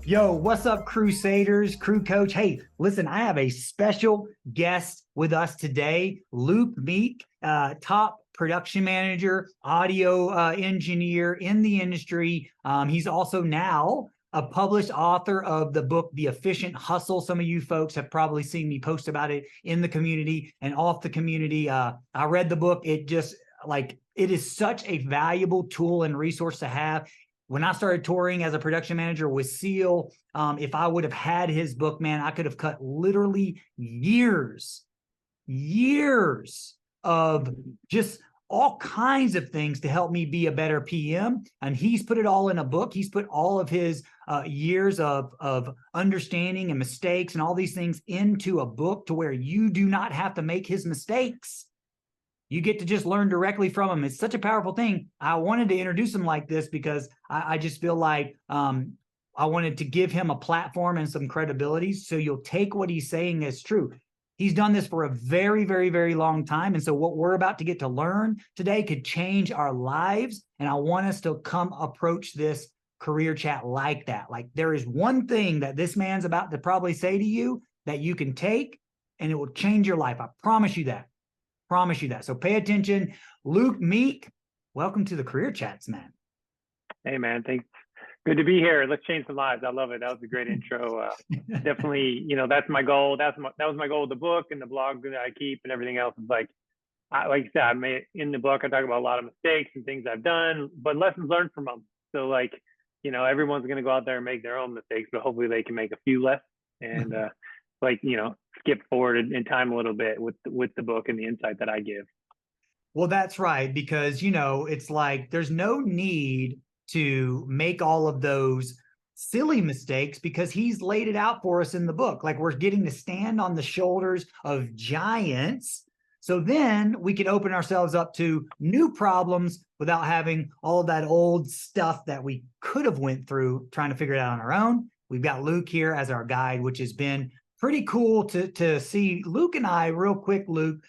Yo, what's up, Crusaders, crew coach? Hey, listen, I have a special guest with us today, Luke Meek, top production manager, audio engineer in the industry. He's also now a published author of the book, The Efficient Hustle. Some of you folks have probably seen me post about it in the community and off the community. I read the book. It is such a valuable tool and resource to have. When I started touring as a production manager with Seal, if I would have had his book, man, I could have cut literally years of just all kinds of things to help me be a better PM. And he's put it all in a book. He's put all of his years of understanding and mistakes and all these things into a book to where you do not have to make his mistakes. You get to just learn directly from him. It's such a powerful thing. I wanted to introduce him like this because I just feel like I wanted to give him a platform and some credibility so you'll take what he's saying as true. He's done this for a very, very, very long time. And so what we're about to get to learn today could change our lives. And I want us to come approach this career chat like that. Like there is one thing that this man's about to probably say to you that you can take and it will change your life. I promise you that. Promise you that. So pay attention. Luke Meek, welcome to the Career Chats, man. Hey, man. Thanks. Good to be here. Let's change some lives. I love it. That was a great intro. Definitely, that's my goal. That was my goal with the book and the blog that I keep and everything else. It's like you said, in the book, I talk about a lot of mistakes and things I've done, but lessons learned from them. So everyone's going to go out there and make their own mistakes, but hopefully they can make a few less and, skip forward in time a little bit with the book and the insight that I give. Well, that's right, because, it's like there's no need to make all of those silly mistakes because he's laid it out for us in the book. Like we're getting to stand on the shoulders of giants. So then we can open ourselves up to new problems without having all of that old stuff that we could have went through trying to figure it out on our own. We've got Luke here as our guide, which has been pretty cool to see. Luke and I, real quick, Luke, I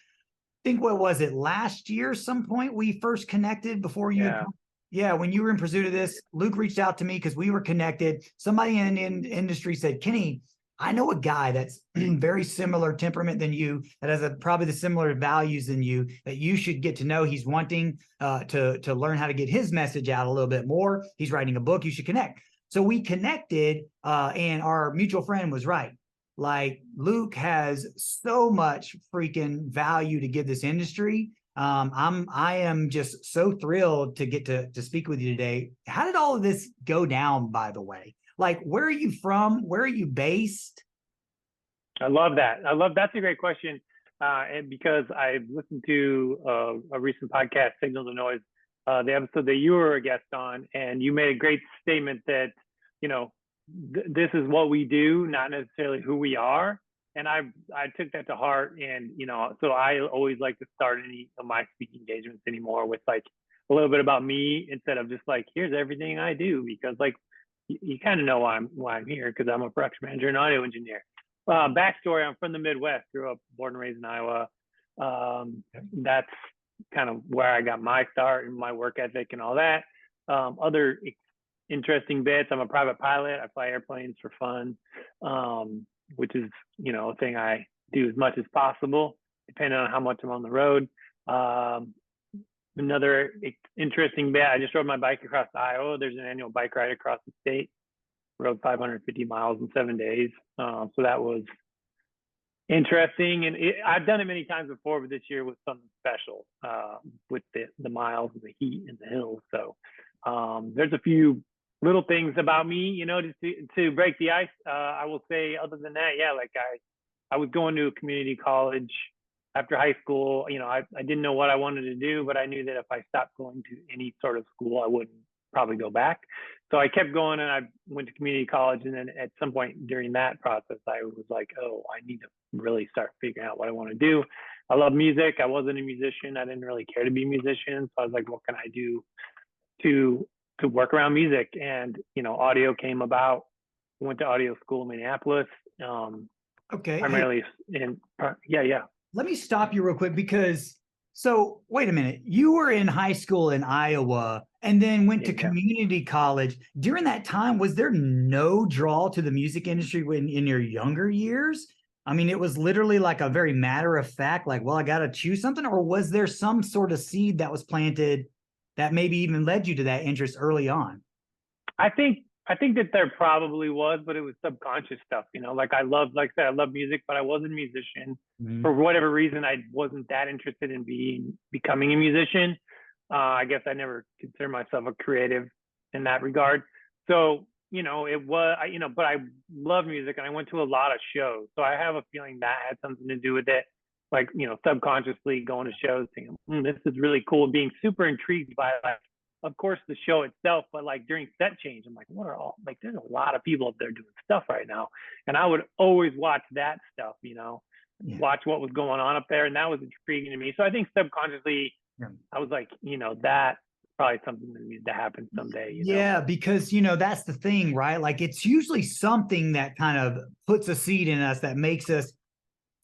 think, what was it, last year, some point we first connected before you? Yeah, when you were in pursuit of this, Luke reached out to me because we were connected. Somebody in the industry said, Kenny, I know a guy that's very similar temperament than you, that has probably the similar values than you, that you should get to know. He's wanting to learn how to get his message out a little bit more. He's writing a book. You should connect. So we connected, and our mutual friend was right. Like Luke has so much freaking value to give this industry. I am just so thrilled to get to speak with you today. How did all of this go down, by the way? Like, where are you from? Where are you based? I love that. That's a great question. And because I've listened to a recent podcast, Signal to Noise, the episode that you were a guest on, and you made a great statement that, this is what we do, not necessarily who we are. And I took that to heart. And, so I always like to start any of my speaking engagements anymore with like a little bit about me instead of just like, here's everything I do, because like, you kind of know why I'm here, because I'm a production manager and audio engineer. Backstory, I'm from the Midwest, grew up, born and raised in Iowa. That's kind of where I got my start and my work ethic and all that. Other interesting bits. I'm a private pilot. I fly airplanes for fun, which is, a thing I do as much as possible, depending on how much I'm on the road. Another interesting bit, I just rode my bike across Iowa. There's an annual bike ride across the state. Rode 550 miles in 7 days. So that was interesting. And I've done it many times before, but this year was something special with the miles and the heat and the hills. So there's a few little things about me, just to break the ice. I will say, other than that, yeah, like I was going to a community college after high school. I didn't know what I wanted to do, but I knew that if I stopped going to any sort of school, I wouldn't probably go back. So I kept going, and I went to community college. And then at some point during that process, I was like, oh, I need to really start figuring out what I want to do. I love music. I wasn't a musician. I didn't really care to be a musician. So I was like, what can I do to work around music? And, audio came about. I went to audio school in Minneapolis. Okay. Primarily yeah. Let me stop you real quick because, so wait a minute. You were in high school in Iowa and then went to Yeah. community college. During that time, was there no draw to the music industry when in your younger years? I mean, it was literally like a very matter of fact, like, well, I got to choose something, or was there some sort of seed that was planted that maybe even led you to that interest early on? I think that there probably was, but it was subconscious stuff, like like I said, I love music, but I wasn't a musician. For Mhm. whatever reason, I wasn't that interested in becoming a musician. I guess I never consider myself a creative in that regard. So, it was, but I love music and I went to a lot of shows. So I have a feeling that had something to do with it. Like, subconsciously going to shows, thinking, this is really cool, and being super intrigued by, like, of course, the show itself, but like during set change, I'm like, what are all, like, there's a lot of people up there doing stuff right now. And I would always watch that stuff, Yeah. watch what was going on up there. And that was intriguing to me. So I think subconsciously, Yeah. I was like, that probably something that needs to happen someday. Yeah, because that's the thing, right? Like it's usually something that kind of puts a seed in us that makes us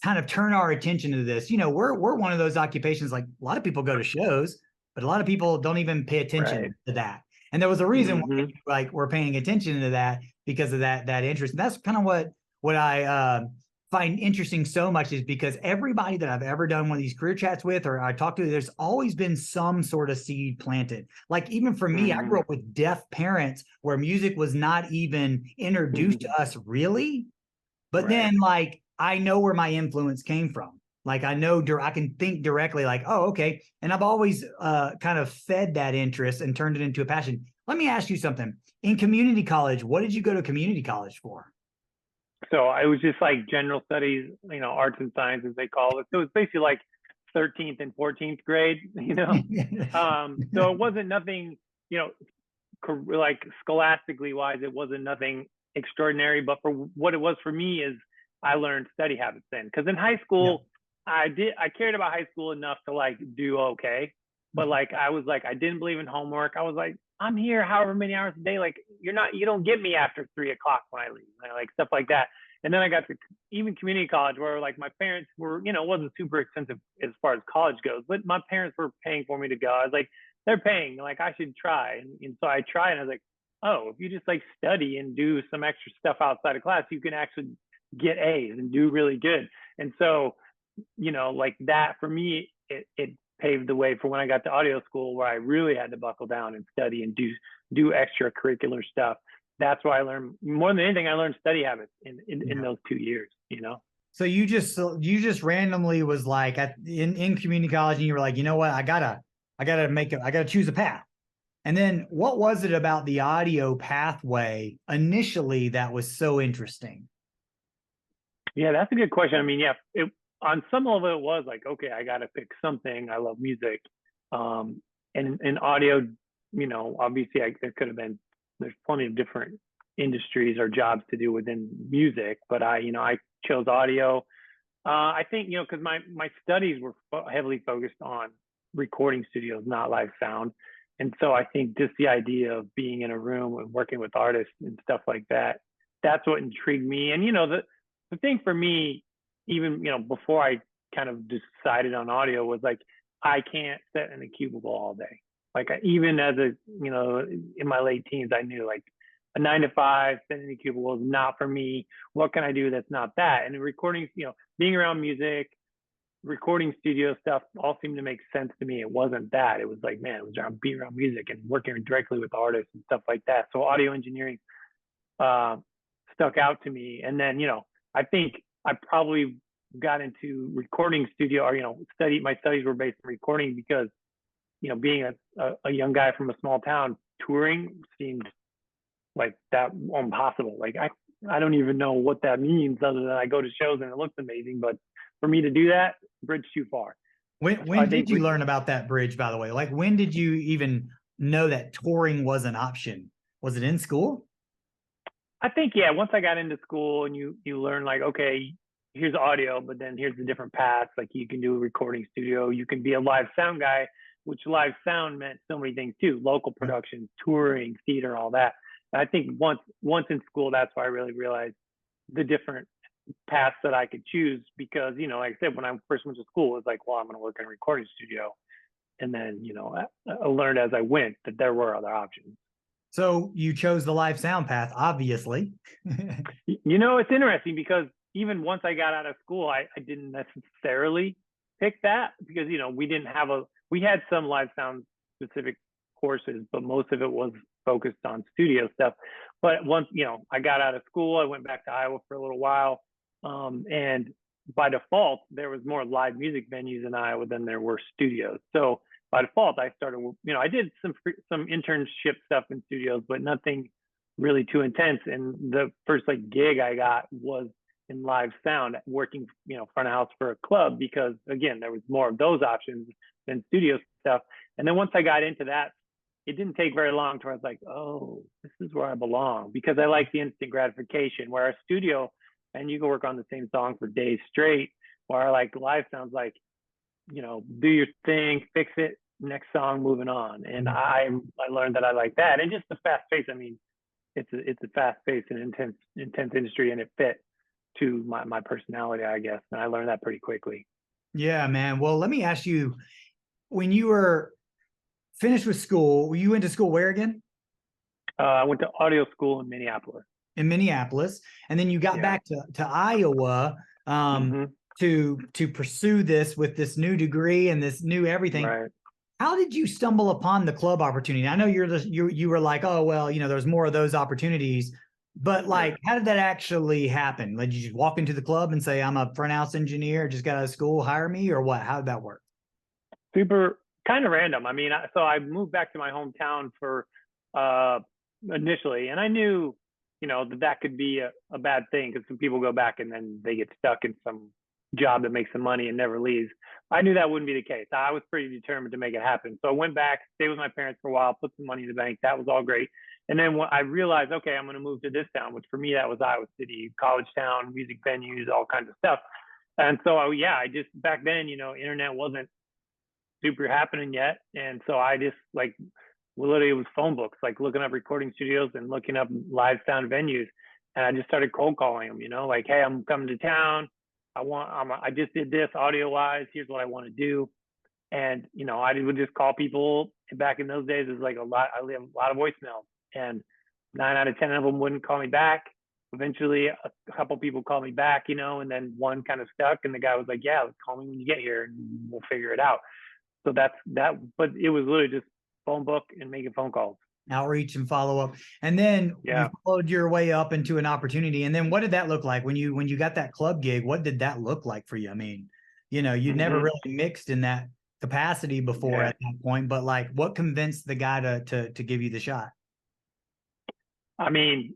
kind of turn our attention to this. We're one of those occupations, like a lot of people go to shows, but a lot of people don't even pay Right. attention to that. And there was a reason why Mm-hmm. you, like we're paying attention to that because of that interest. And that's kind of what I find interesting so much, is because everybody that I've ever done one of these career chats with or I talked to, there's always been some sort of seed planted. Like even for me, I Mm-hmm. grew up with deaf parents where music was not even introduced to us really. But Right. then, like, I know where my influence came from. Like, I know, I can think directly, like, oh, okay. And I've always kind of fed that interest and turned it into a passion. Let me ask you something. In community college, what did you go to community college for? So I was just like general studies, arts and sciences, they call it. So it's basically like 13th and 14th grade, So it wasn't nothing, you know, like scholastically wise, it wasn't nothing extraordinary. But for what it was for me is I learned study habits then. Because in high Yeah. school, I cared about high school enough to like do okay. But like I was like, I didn't believe in homework. I was like, I'm here however many hours a day. Like you don't get me after 3 o'clock when I leave, like stuff like that. And then I got to even community college where like my parents were, it wasn't super expensive as far as college goes, but my parents were paying for me to go. I was like, they're paying, like I should try. And so I tried and I was like, oh, if you just like study and do some extra stuff outside of class, you can actually get A's and do really good. And so, like that for me, it paved the way for when I got to audio school where I really had to buckle down and study and do extracurricular stuff. That's why I learned more than anything. I learned study habits in Yeah. those 2 years. So you just randomly was like in community college, and you were like, you know what, I gotta choose a path. And then what was it about the audio pathway initially that was so interesting? Yeah, that's a good question. I mean, yeah, on some level it was like, okay, I got to pick something. I love music, um, and audio. Obviously, there could have been. There's plenty of different industries or jobs to do within music, but I chose audio. I think because my studies were heavily focused on recording studios, not live sound, and so I think just the idea of being in a room and working with artists and stuff like that, that's what intrigued me. And the thing for me, even before I kind of decided on audio, was like I can't sit in a cubicle all day. Like even as a in my late teens, I knew like a 9 to 5 sitting in a cubicle is not for me. What can I do that's not that? And recording, being around music, recording studio stuff all seemed to make sense to me. It wasn't that. It was like, man, it was around being around music and working directly with artists and stuff like that. So audio engineering uh, stuck out to me. And then, I think I probably got into recording studio or, my studies were based in recording because, being a young guy from a small town, touring seemed like that impossible. Like I don't even know what that means other than I go to shows and it looks amazing. But for me to do that, bridge too far. When I did think you learn about that bridge, by the way? Like when did you even know that touring was an option? Was it in school? yeah, once I got into school and you learn like, okay, here's audio, but then here's the different paths. Like you can do a recording studio, you can be a live sound guy, which live sound meant so many things too, local productions, touring, theater, all that. And I think once in school, that's why I really realized the different paths that I could choose because, like I said, when I first went to school, it was like, well, I'm going to work in a recording studio. And then, I learned as I went that there were other options. So you chose the live sound path, obviously. It's interesting because even once I got out of school, I didn't necessarily pick that because, we had some live sound specific courses, but most of it was focused on studio stuff. But once, I got out of school, I went back to Iowa for a little while. And by default, there was more live music venues in Iowa than there were studios. So by default, I started, I did some internship stuff in studios, but nothing really too intense. And the first gig I got was in live sound, working, front of house for a club, because again, there was more of those options than studio stuff. And then once I got into that, it didn't take very long to where I was like, oh, this is where I belong, because I like the instant gratification, where a studio, and you can work on the same song for days straight, where live sounds like, do your thing, fix it, next song, moving on. And I learned that I like that. And just the fast pace. I mean, it's a fast paced and intense industry, and it fit to my personality, I guess. And I learned that pretty quickly. Yeah, man. Well, let me ask you, when you were finished with school, you went to school where again? I went to audio school in Minneapolis. In Minneapolis, and then you got back to Iowa to pursue this with this new degree and this new everything. Right. How did you stumble upon the club opportunity? I know you were like, oh well, there's more of those opportunities, but how did that actually happen? Did you just walk into the club and say, I'm a front house engineer, just got out of school, hire me, or what? How did that work? Super kind of random. I mean, so I moved back to my hometown for initially, and I knew that could be a bad thing, because some people go back and then they get stuck in some job that makes them money and never leaves. I knew that wouldn't be the case. I was pretty determined to make it happen. So I went back, stayed with my parents for a while, put some money in the bank. That was all great. And then when I realized, okay, I'm going to move to this town, which for me, that was Iowa City, college town, music venues, all kinds of stuff. And so, I just, back then, internet wasn't super happening yet. And so I just literally, it was phone books, looking up recording studios and looking up live sound venues. And I just started cold calling them, hey, I'm coming to town. I just did this audio wise. Here's what I want to do. And, I would just call people. Back in those days, it was a lot of voicemails, and 9 out of 10 of them wouldn't call me back. Eventually a couple people called me back, and then one kind of stuck, and the guy was like, yeah, call me when you get here and we'll figure it out. So that's that. But it was literally just phone book and making phone calls, outreach and follow up. And then you followed your way up into an opportunity. And then what did that look like when you got that club gig? What did that look like for you? I mean, you'd never really mixed in that capacity before at that point, but what convinced the guy to give you the shot? I mean,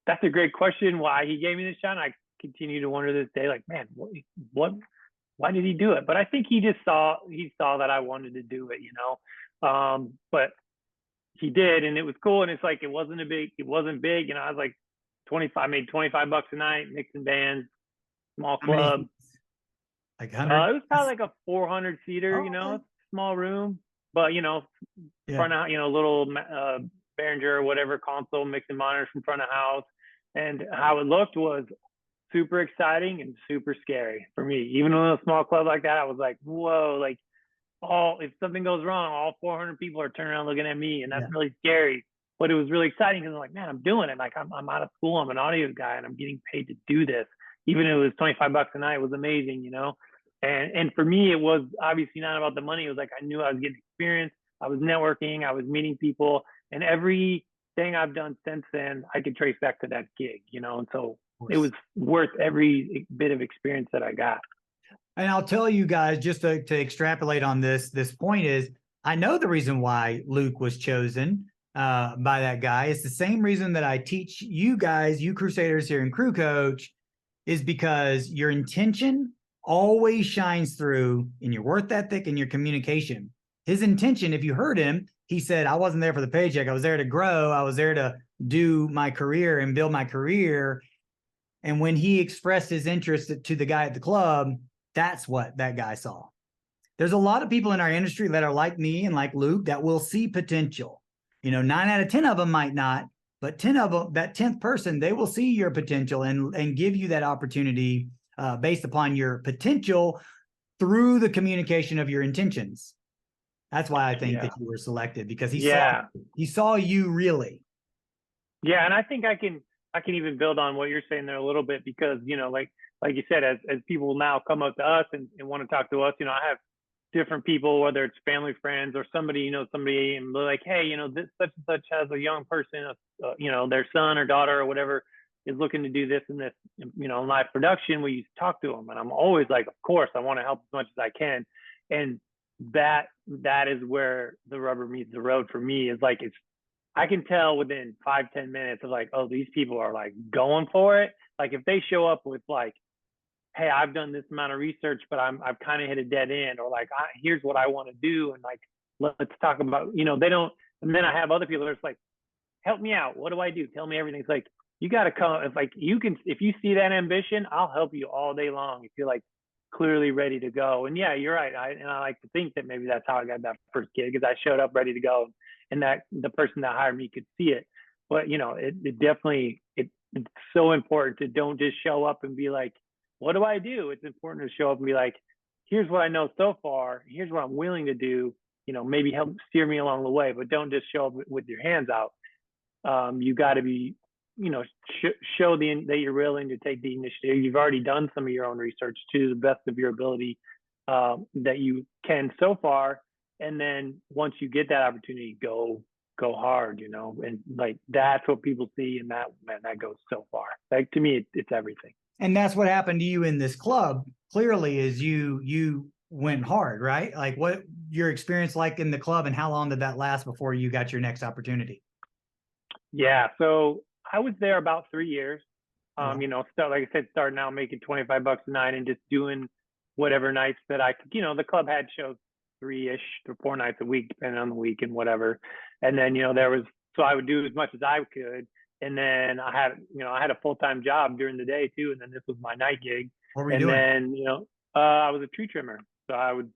that's a great question. Why he gave me the shot. I continue to wonder this day, man, what, why did he do it? But I think he saw that I wanted to do it, but he did, and it was cool. And it's it wasn't big, I was I made $25 a night, mixing bands, small club. 100? It was probably a 400 seater, okay. small room, but front of, little Behringer or whatever console, mixing monitors from front of house. And how it looked was super exciting and super scary for me. Even in a small club like that, I was like, whoa, if something goes wrong, all 400 people are turning around looking at me, and that's really scary. But it was really exciting because I'm like, man, I'm doing it. I'm out of school. I'm an audio guy, and I'm getting paid to do this. Even if it was $25 a night, it was amazing, And for me, it was obviously not about the money. It was I knew I was getting experience. I was networking. I was meeting people, and everything I've done since then, I could trace back to that gig, And so it was worth every bit of experience that I got. And I'll tell you guys, just to extrapolate on this point is, I know the reason why Luke was chosen by that guy. It's the same reason that I teach you guys, you Crusaders here in Crew Coach, is because your intention always shines through in your work ethic and your communication. His intention, if you heard him, he said, I wasn't there for the paycheck. I was there to grow. I was there to do my career and build my career. And when he expressed his interest to the guy at the club, that's what that guy saw. There's a lot of people in our industry that are like me and like Luke that will see potential. 9 out of 10 of them might not, but 10 of them, that 10th person, they will see your potential and give you that opportunity based upon your potential through the communication of your intentions. That's why I think Yeah. that you were selected, because Yeah. he saw you really. Yeah. And I think I can even build on what you're saying there a little bit because, like you said, as people now come up to us and want to talk to us, I have different people, whether it's family, friends, or somebody, somebody, and they're like, hey, this such and such has a young person, their son or daughter or whatever is looking to do this and this, in live production. We used to talk to them, and I'm always like, of course, I want to help as much as I can, and that is where the rubber meets the road for me. Is like I can tell within 5-10 minutes of like, oh, these people are like going for it. Like if they show up with like, hey, I've done this amount of research, but I've kind of hit a dead end, or like, here's what I want to do, and like, let's talk about, they don't. And then I have other people that's like, help me out. What do I do? Tell me everything. It's like you got to come. It's like if you see that ambition, I'll help you all day long. If you're like clearly ready to go. And yeah, you're right. I like to think that maybe that's how I got that first gig, because I showed up ready to go, and that the person that hired me could see it. But it definitely it's so important to don't just show up and be like, what do I do? It's important to show up and be like, here's what I know so far. Here's what I'm willing to do. Maybe help steer me along the way, but don't just show up with your hands out. You got to be, show that you're willing to take the initiative. You've already done some of your own research to the best of your ability that you can so far. And then once you get that opportunity, go hard, and like that's what people see, and that goes so far. Like to me, it's everything. And that's what happened to you in this club. Clearly, is you went hard, right? Like what your experience like in the club, and how long did that last before you got your next opportunity? Yeah, so I was there about 3 years. Wow. Like I said, starting out making $25 a night and just doing whatever nights that I could. The club had shows 3-ish to 4 nights a week, depending on the week and whatever. And then so I would do as much as I could. And then I had a full-time job during the day too. And then this was my night gig. What were you And doing? then, I was a tree trimmer. So I would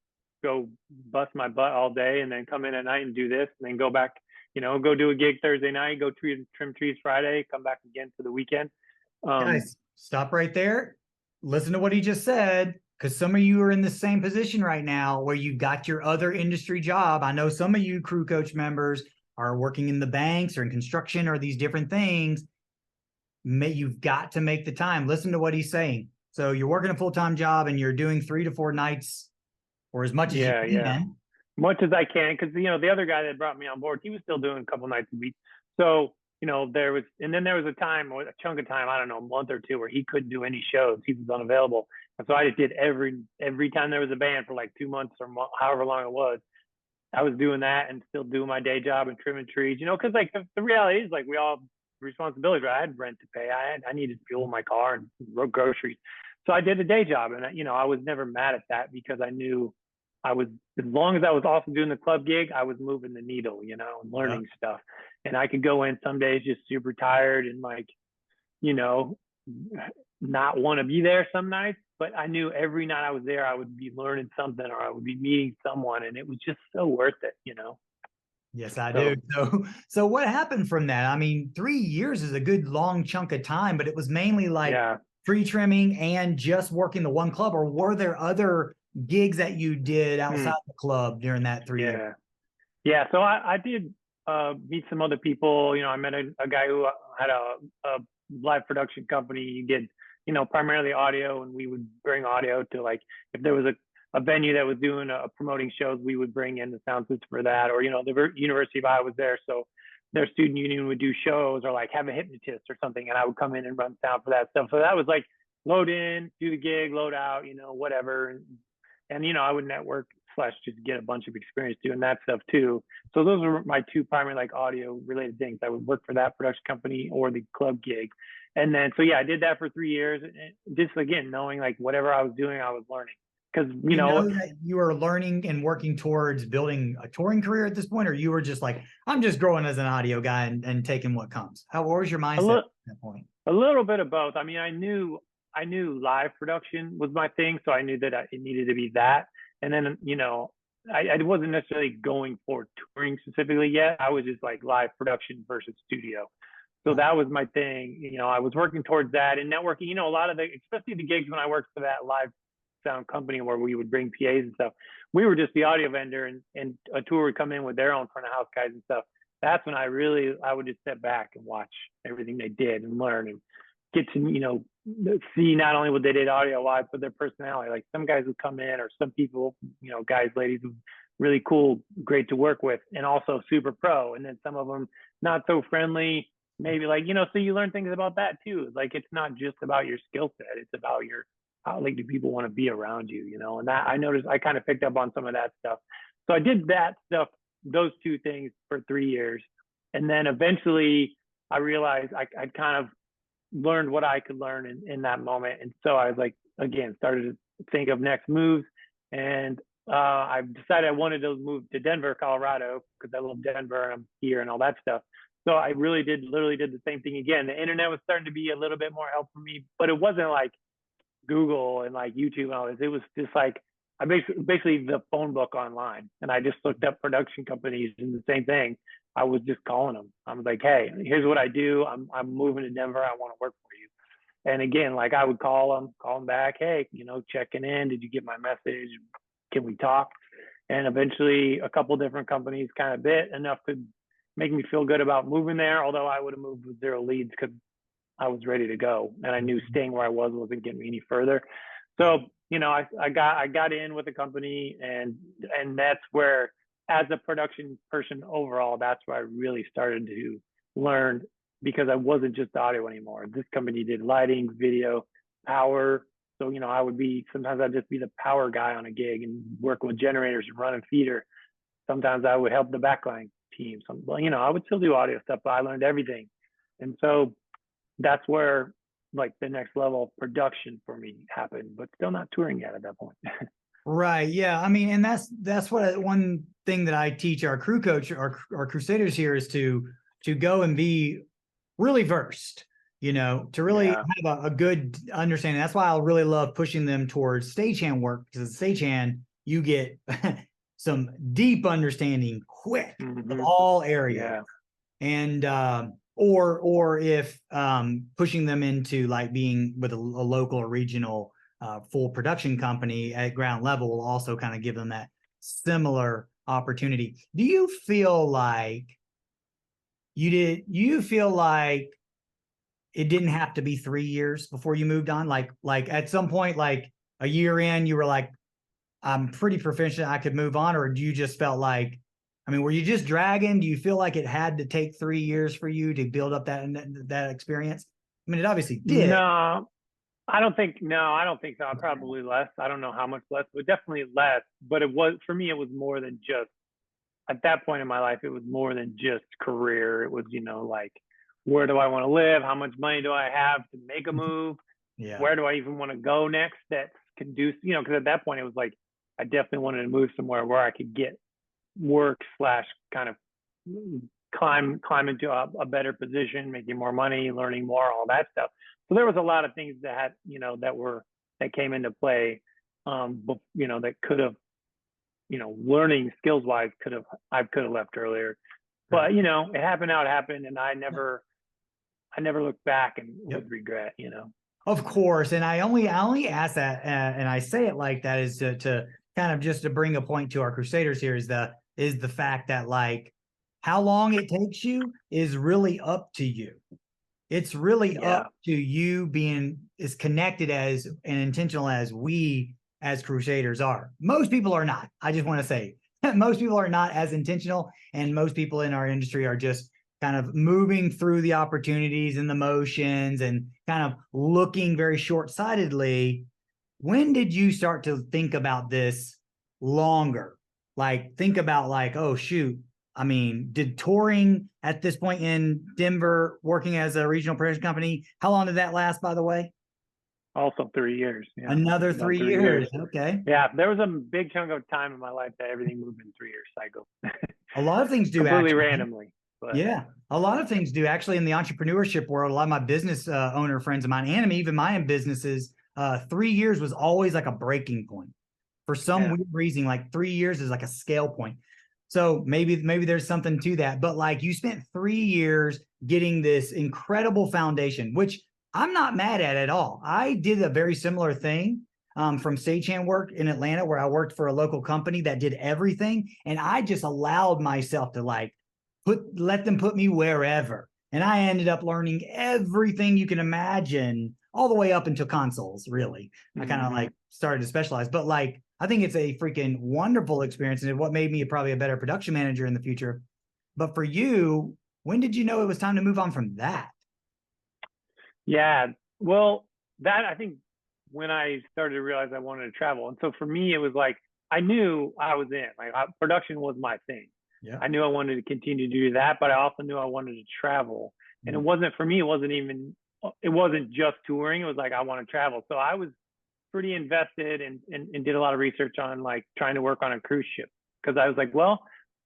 go bust my butt all day and then come in at night and do this and then go back, go do a gig Thursday night, go trim trees Friday, come back again for the weekend. Guys, stop right there. Listen to what he just said, because some of you are in the same position right now where you got your other industry job. I know some of you crew coach members are working in the banks or in construction or these different things. You've got to make the time. Listen to what he's saying. So you're working a full-time job and you're doing 3 to 4 nights, or as much as you can. Yeah. Much as I can, because the other guy that brought me on board, he was still doing a couple nights a week. So there was a time, or a chunk of time, I don't know, a month or two, where he couldn't do any shows. He was unavailable, and so I just did every time there was a band for like 2 months or however long it was. I was doing that and still doing my day job and trimming trees. Because like the reality is, like, we all have responsibilities. Right? I had rent to pay. I needed fuel in my car and groceries. So I did a day job, and I was never mad at that, because I knew I was, as long as I was also doing the club gig, I was moving the needle, and learning stuff. And I could go in some days just super tired and like, not want to be there some nights, but I knew every night I was there, I would be learning something, or I would be meeting someone, and it was just so worth it. Yes, I do. So what happened from that? I mean, 3 years is a good long chunk of time, but it was mainly like tree trimming and just working the one club, or were there other gigs that you did outside the club during that 3 years? Yeah. So I did meet some other people. I met a guy who had a live production company. He did, primarily audio, and we would bring audio to, like, if there was a venue that was doing promoting shows, we would bring in the sound suits for that. Or, the University of Iowa was there, so their student union would do shows, or like have a hypnotist or something, and I would come in and run sound for that stuff. So that was like load in, do the gig, load out, whatever. And I would network / just get a bunch of experience doing that stuff too. So those were my 2 primary, like, audio related things. I would work for that production company or the club gig. And then, so yeah, I did that for 3 years. And just, again, knowing like whatever I was doing, I was learning. Because, you know that you were learning and working towards building a touring career at this point, or you were just like, I'm just growing as an audio guy and taking what comes? What was your mindset at that point? A little bit of both. I mean, I knew live production was my thing, so I knew that it needed to be that. And then, I wasn't necessarily going for touring specifically yet. I was just like live production versus studio. So that was my thing. I was working towards that and networking. A lot of especially the gigs when I worked for that live sound company where we would bring PAs and stuff. We were just the audio vendor, and a tour would come in with their own front of house guys and stuff. That's when I would just step back and watch everything they did and learn and get to, see not only what they did audio wise, but their personality. Like some guys would come in, or some people, guys, ladies, really cool, great to work with, and also super pro. And then some of them not so friendly, maybe so you learn things about that too. Like it's not just about your skill set, it's about how do people want to be around you, and that I noticed I kind of picked up on some of that stuff. So I did that stuff, those two things for 3 years. And then eventually I realized I'd kind of learned what I could learn in that moment. And so I was like, again, started to think of next moves. And I decided I wanted to move to Denver, Colorado, because I love Denver and I'm here and all that stuff. So I literally did the same thing again. The internet was starting to be a little bit more helpful for me, but it wasn't like Google and like YouTube and all this. It was just like I basically the phone book online, and I just looked up production companies and the same thing. I was just calling them. I was like, hey, here's what I do. I'm moving to Denver. I want to work for you. And again, like I would call them back. Hey, checking in. Did you get my message? Can we talk? And eventually a couple different companies kind of bit enough to make me feel good about moving there. Although I would have moved with 0 leads because I was ready to go. And I knew staying where I wasn't getting me any further. So, I got in with the company, and that's where, as a production person overall, that's where I really started to learn, because I wasn't just audio anymore. This company did lighting, video, power. So, sometimes I'd just be the power guy on a gig and work with generators and run a feeder. Sometimes I would help the backline team. I would still do audio stuff, but I learned everything. And so that's where like the next level of production for me happened, but still not touring yet at that point. Right. Yeah. I mean, and that's one thing that I teach our crew coach, our crusaders here, is to go and be really versed, to really have a good understanding. That's why I really love pushing them towards stagehand work, because at stagehand, you get some deep understanding quick of all areas. Yeah. And, or if pushing them into like being with a local or regional full production company at ground level will also kind of give them that similar opportunity. Do you feel like you feel like it didn't have to be 3 years before you moved on? Like at some point, like a year in, you were like, I'm pretty proficient, I could move on? Or do you just felt like, were you just dragging? Do you feel like it had to take 3 years for you to build up that experience? It obviously did. No, I don't think so. Probably less. I don't know how much less, but definitely less. But for me, it was more than just, at that point in my life, it was more than just career. It was, like, where do I want to live? How much money do I have to make a move? Yeah. Where do I even want to go next that's conducive? Because at that point it was like, I definitely wanted to move somewhere where I could get work / kind of climb into a better position, making more money, learning more, all that stuff. So there was a lot of things that had, that came into play, but, that could have, learning skills wise I could have left earlier, but, it happened how it happened. And I never looked back and with regret, Of course. And I only ask that, and I say it like that, is to kind of just to bring a point to our crusaders here, is the fact that, like, how long it takes you is really up to you. It's really up to you being as connected as and intentional as we as crusaders are. Most people are not. I just want to say most people are not as intentional, and most people in our industry are just kind of moving through the opportunities and the motions and kind of looking very short-sightedly. When did you start to think about this longer? Like, think about like, oh, shoot. Did touring at this point in Denver, working as a regional production company, how long did that last, by the way? Also 3 years. Yeah. Another 3 years. Okay. Yeah. There was a big chunk of time in my life that everything moved in 3 year cycle. A lot of things do completely randomly. But yeah, a lot of things do actually in the entrepreneurship world. A lot of my business owner friends of mine, and even my own businesses, 3 years was always like a breaking point. For some weird reason, like 3 years is like a scale point. So maybe there's something to that. But like, you spent 3 years getting this incredible foundation, which I'm not mad at all. I did a very similar thing. from stagehand work in Atlanta, where I worked for a local company that did everything. And I just allowed myself to like let them put me wherever. And I ended up learning everything you can imagine, all the way up until consoles, really. I kind of like started to specialize, but like, I think it's a freaking wonderful experience and what made me probably a better production manager in the future. But for you, when did you know it was time to move on from that? Yeah, well, that I think when I started to realize I wanted to travel. And so for me, it was like, I knew I was in, like production was my thing. Yeah. I knew I wanted to continue to do that, but I also knew I wanted to travel. And it wasn't for me, it wasn't just touring. It was like, I want to travel. So I was pretty invested and did a lot of research on like trying to work on a cruise ship. Cause I was like, well,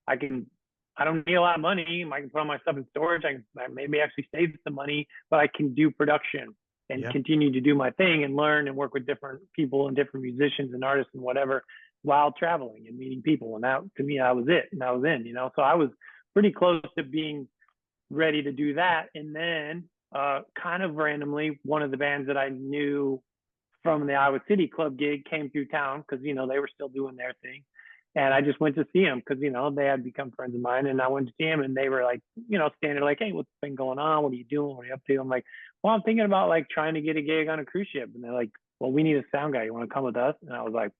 I don't need a lot of money. I can put all my stuff in storage. I maybe actually save some money, but I can do production and continue to do my thing and learn and work with different people and different musicians and artists and whatever while traveling and meeting people. And that, to me, that was it. And I was in, so I was pretty close to being ready to do that. And then kind of randomly, one of the bands that I knew from the Iowa City Club gig came through town because, they were still doing their thing. And I just went to see them because, they had become friends of mine. And I went to see them and they were like, standing like, hey, what's been going on? What are you doing? What are you up to? I'm like, well, I'm thinking about like trying to get a gig on a cruise ship. And they're like, well, we need a sound guy. You want to come with us? And I was like,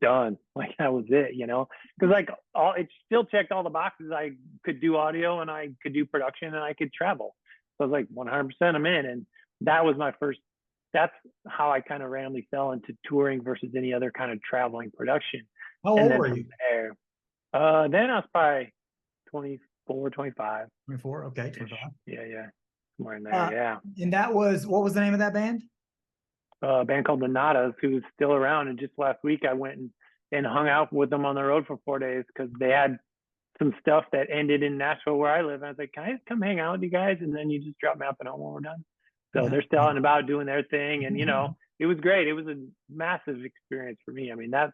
done. Like that was it, because like it still checked all the boxes. I could do audio and I could do production and I could travel. So I was like 100% I'm in. And that was that's how I kind of randomly fell into touring versus any other kind of traveling production. How old were you? There, then I was probably 24, 25. 24, okay, 25. Yeah. Somewhere in there, yeah. And what was the name of that band? A band called the Nadas, who's still around. And just last week, I went and hung out with them on the road for 4 days because they had some stuff that ended in Nashville where I live. And I was like, can I just come hang out with you guys? And then you just drop me off and home when we're done. So they're still out and about doing their thing. And, it was great. It was a massive experience for me. I mean, that's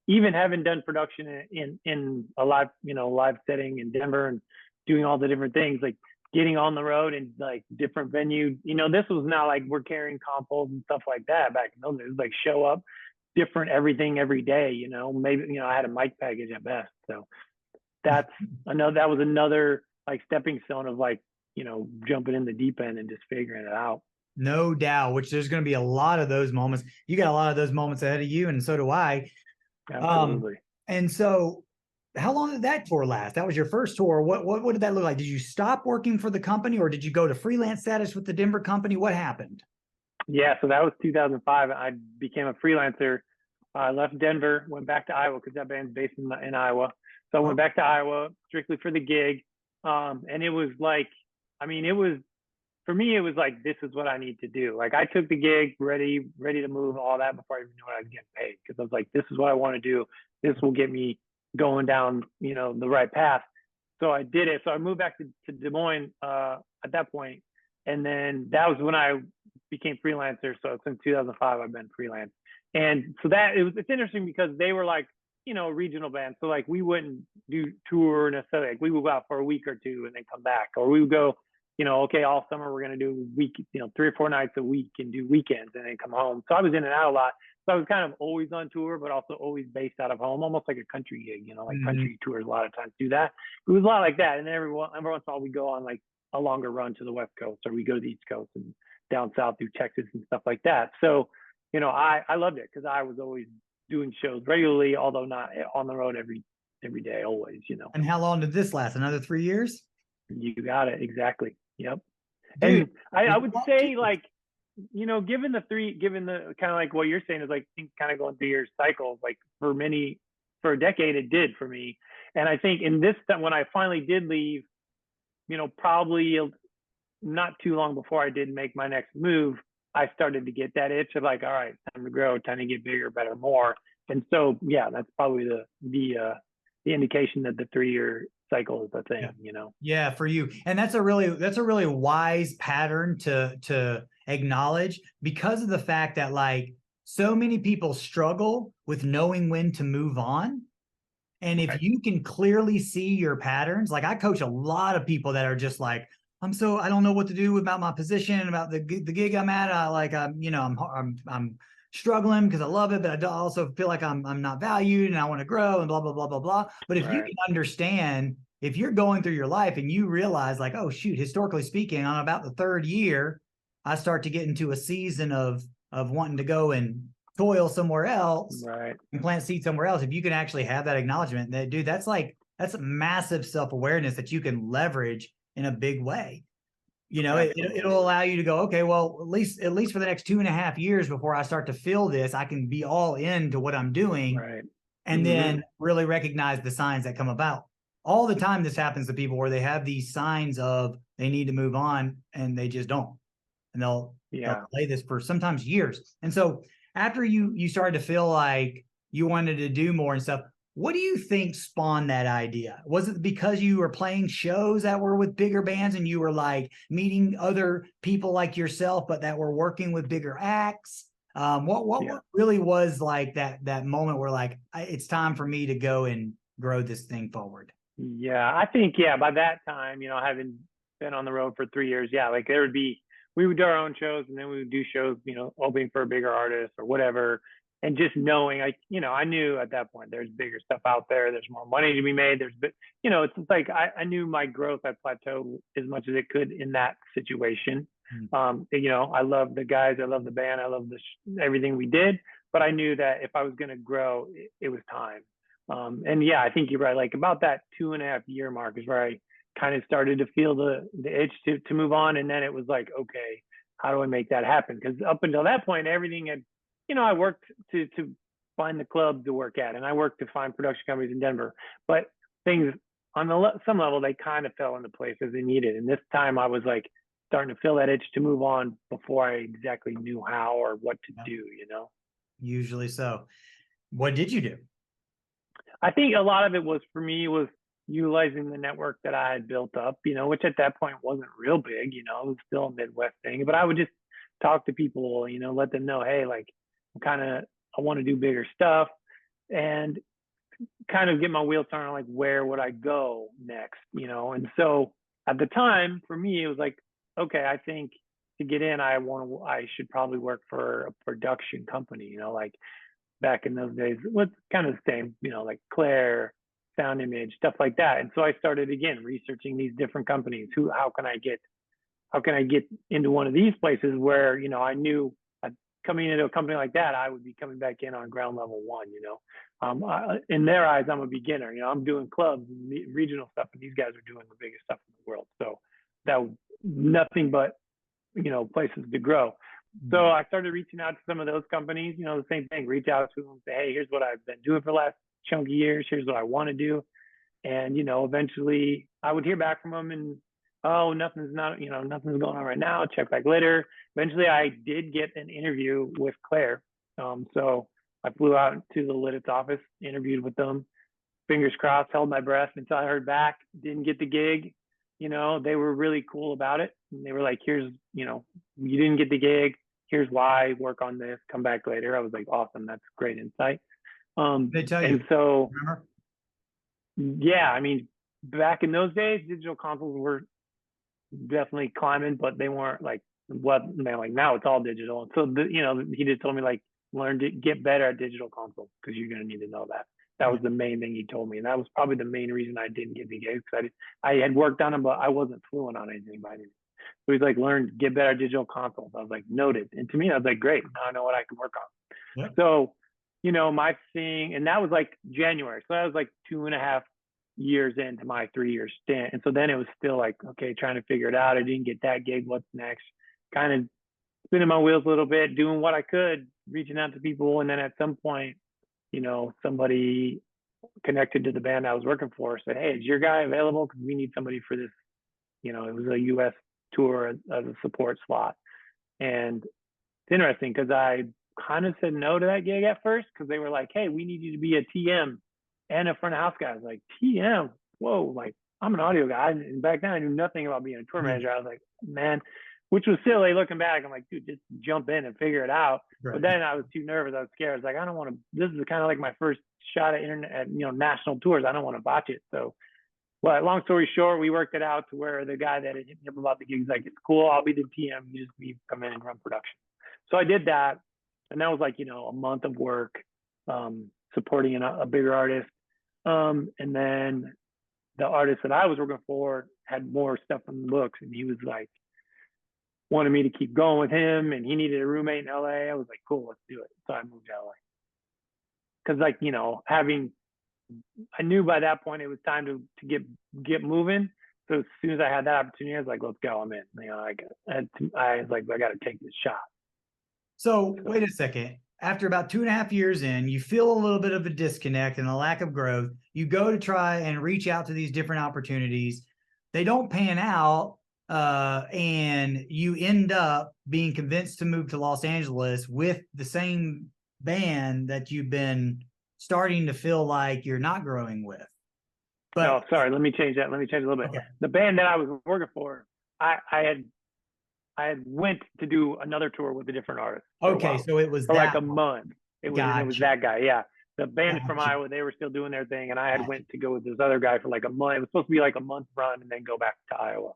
even having done production in a live setting in Denver and doing all the different things, like getting on the road and like different venue. This was not like we're carrying compoles and stuff like that back in those days. It was like show up, different everything every day. Maybe I had a mic package at best. So that was another like stepping stone of like jumping in the deep end and just figuring it out. No doubt, which there's going to be a lot of those moments. You got a lot of those moments ahead of you, and so do I. Absolutely. And so how long did that tour last? That was your first tour. What did that look like? Did you stop working for the company or did you go to freelance status with the Denver company? What happened? Yeah, so that was 2005. I became a freelancer. I left Denver, went back to Iowa because that band's based in Iowa. So I went back to Iowa strictly for the gig. And it was like, for me, it was like, this is what I need to do. Like I took the gig, ready to move, all that before I even knew what I was getting paid. Because I was like, this is what I want to do. This will get me going down, the right path. So I did it. So I moved back to Des Moines at that point. And then that was when I became freelancer. So since 2005, I've been freelance. And so it's interesting because they were like, regional bands. So like we wouldn't do tour necessarily. Like we would go out for a week or two and then come back. Or we would go, okay, all summer we're going to do 3 or 4 nights a week and do weekends and then come home. So I was in and out a lot. So I was kind of always on tour, but also always based out of home, almost like a country gig, like country tours a lot of times do that. It was a lot like that. And then every once in a while we go on like a longer run to the West Coast, or we go to the East Coast and down south through Texas and stuff like that. So, I loved it because I was always doing shows regularly, although not on the road every day, always, And how long did this last? Another 3 years? You got it. Exactly. Yep. Dude, and I would say like, given the kind of like what you're saying is like things kind of going through your cycles, like for a decade, it did for me. And I think in this time when I finally did leave, probably not too long before I did make my next move, I started to get that itch of like, all right, time to grow, time to get bigger, better, more. And so, yeah, that's probably the indication that the 3-year cycle is the thing, Yeah, for you. And that's a really wise pattern to acknowledge, because of the fact that like so many people struggle with knowing when to move on. And if you can clearly see your patterns, like I coach a lot of people that are just like, I don't know what to do about my position, about the gig I'm at. I'm struggling because I love it, but I also feel like I'm not valued and I want to grow and blah, blah, blah, blah, blah. But if you Right. can understand, if you're going through your life and you realize like, oh shoot, historically speaking, on about the third year, I start to get into a season of wanting to go and toil somewhere else Right. and plant seeds somewhere else. If you can actually have that acknowledgement that, dude, that's a massive self-awareness that you can leverage in a big way. It'll allow you to go, okay, well, at least for the next 2.5 years before I start to feel this, I can be all into what I'm doing, Right. and then really recognize the signs that come about. All the time this happens to people where they have these signs of they need to move on and they just don't. And they'll play this for sometimes years. And so after you started to feel like you wanted to do more and stuff, what do you think spawned that idea? Was it because you were playing shows that were with bigger bands and you were like meeting other people like yourself, but that were working with bigger acts? What really was like that moment where like, it's time for me to go and grow this thing forward? Yeah, I think, by that time, having been on the road for 3 years, like we would do our own shows and then we would do shows, opening for a bigger artist or whatever. And just knowing, I knew at that point there's bigger stuff out there. There's more money to be made. It's like I knew my growth had plateaued as much as it could in that situation. I love the guys. I love the band. I love everything we did. But I knew that if I was going to grow, it was time. I think you're right. Like about that 2.5 year mark is where I kind of started to feel the itch to move on. And then it was like, okay, how do I make that happen? Because up until that point, everything had, I worked to find the club to work at, and I worked to find production companies in Denver. But things on some level, they kind of fell into place as they needed. And this time I was like starting to feel that itch to move on before I exactly knew how or what to do, Usually so. What did you do? I think a lot of it was for me was utilizing the network that I had built up, which at that point wasn't real big, it was still a Midwest thing. But I would just talk to people, let them know, hey, like I want to do bigger stuff, and kind of get my wheels turning on like where would I go next, And so at the time for me, it was like, okay, I think to get in, I should probably work for a production company, like back in those days, what's kind of the same, like Claire, Sound Image, stuff like that. And so I started again researching these different companies. How can I get into one of these places where, I knew coming into a company like that, I would be coming back in on ground level one, in their eyes, I'm a beginner, I'm doing clubs and regional stuff, and these guys are doing the biggest stuff in the world. So that was nothing but, places to grow. So I started reaching out to some of those companies, the same thing, reach out to them, say, hey, here's what I've been doing for the last chunk of years. Here's what I want to do. And, eventually I would hear back from them and, oh, nothing's going on right now. Check back later. Eventually I did get an interview with Claire. So I flew out to the Lidditz office, interviewed with them, fingers crossed, held my breath until I heard back, didn't get the gig. They were really cool about it. And they were like, here's, you didn't get the gig. Here's why, work on this, come back later. I was like, awesome. That's great insight. They tell you. And so, remember? yeah, I mean, back in those days, digital consoles were definitely climbing, but they weren't like what man, like now it's all digital. And so he just told me like learn to get better at digital consoles because you're gonna need to know that. That was the main thing he told me, and that was probably the main reason I didn't get the gig because I had worked on them, but I wasn't fluent on anything by any. So he's like, learn, get better at digital consoles. I was like, noted. And to me, I was like, great, now I know what I can work on. Yep. So, my thing, and that was like January. So that was like 2.5 years into my 3 year stint. And so then it was still like, okay, trying to figure it out. I didn't get that gig. What's next? Kind of spinning my wheels a little bit, doing what I could, reaching out to people. And then at some point, somebody connected to the band I was working for said, hey, is your guy available? Because we need somebody for this. It was a US tour as a support slot. And it's interesting because I kind of said no to that gig at first because they were like, hey, we need you to be a TM and a front of house guy. I was like, TM? Whoa, like I'm an audio guy. And back then I knew nothing about being a tour manager. I was like, man, which was silly looking back. I'm like, dude, just jump in and figure it out. Right. But then I was too nervous. I was scared. I was like, I don't want to, this is kind of like my first shot at internet, national tours. I don't want to botch it. So, well, long story short, we worked it out to where the guy that had hit me up about the gig's like, it's cool. I'll be the TM. You just come in and run production. So I did that. And that was like, a month of work, supporting a bigger artist. And then the artist that I was working for had more stuff in the books, and he was like, wanted me to keep going with him, and he needed a roommate in LA. I was like, cool, let's do it. So I moved to LA. Cause like, I knew by that point it was time to get moving. So as soon as I had that opportunity, I was like, let's go, I'm in. I was like, I got to take this shot. So wait a second. After about 2.5 years in, you feel a little bit of a disconnect and a lack of growth. You go to try and reach out to these different opportunities. They don't pan out. And you end up being convinced to move to Los Angeles with the same band that you've been starting to feel like you're not growing with. But no, sorry, let me change that. Let me change a little bit. Okay. The band that I was working for, I had went to do another tour with a different artist. Okay, so it was for like a month. It was that guy. Yeah. The band from Iowa, they were still doing their thing, and I had went to go with this other guy for like a month. It was supposed to be like a month run and then go back to Iowa.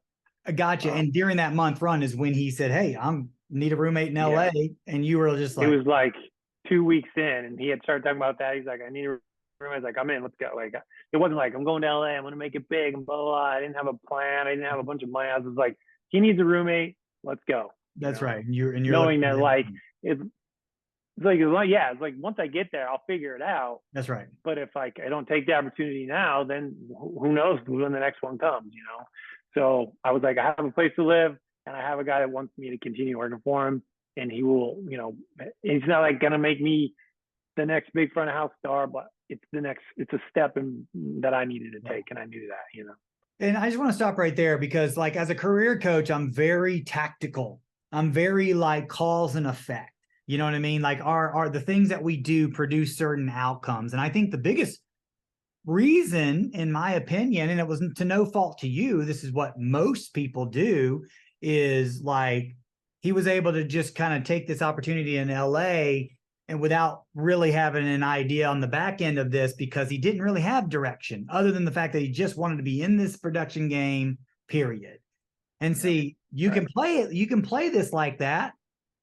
I gotcha. And during that month run is when he said, hey, I need a roommate in LA. And you were just like, it was like 2 weeks in, and he had started talking about that. He's like, I need a roommate. I was like, I'm in, let's go. Like, it wasn't like, I'm going to LA, I'm going to make it big and blah, blah, blah. I didn't have a plan. I didn't have a bunch of money. I was like, he needs a roommate. Let's go. That's right. And you're knowing that like, it's like, it's like, once I get there, I'll figure it out. That's right. But if like, I don't take the opportunity now, then who knows when the next one comes, So I was like, I have a place to live, and I have a guy that wants me to continue working for him, and he will, he's not like going to make me the next big front of house star, but it's a step that I needed to take. And I knew that, And I just want to stop right there, because like as a career coach, I'm very tactical. I'm very like cause and effect. You know what I mean? Like are the things that we do produce certain outcomes. And I think the biggest reason, in my opinion, and it wasn't to no fault to you, this is what most people do, is like he was able to just kind of take this opportunity in LA and without really having an idea on the back end of this, because he didn't really have direction other than the fact that he just wanted to be in this production game, period. And see, you can play it, you can play this like that.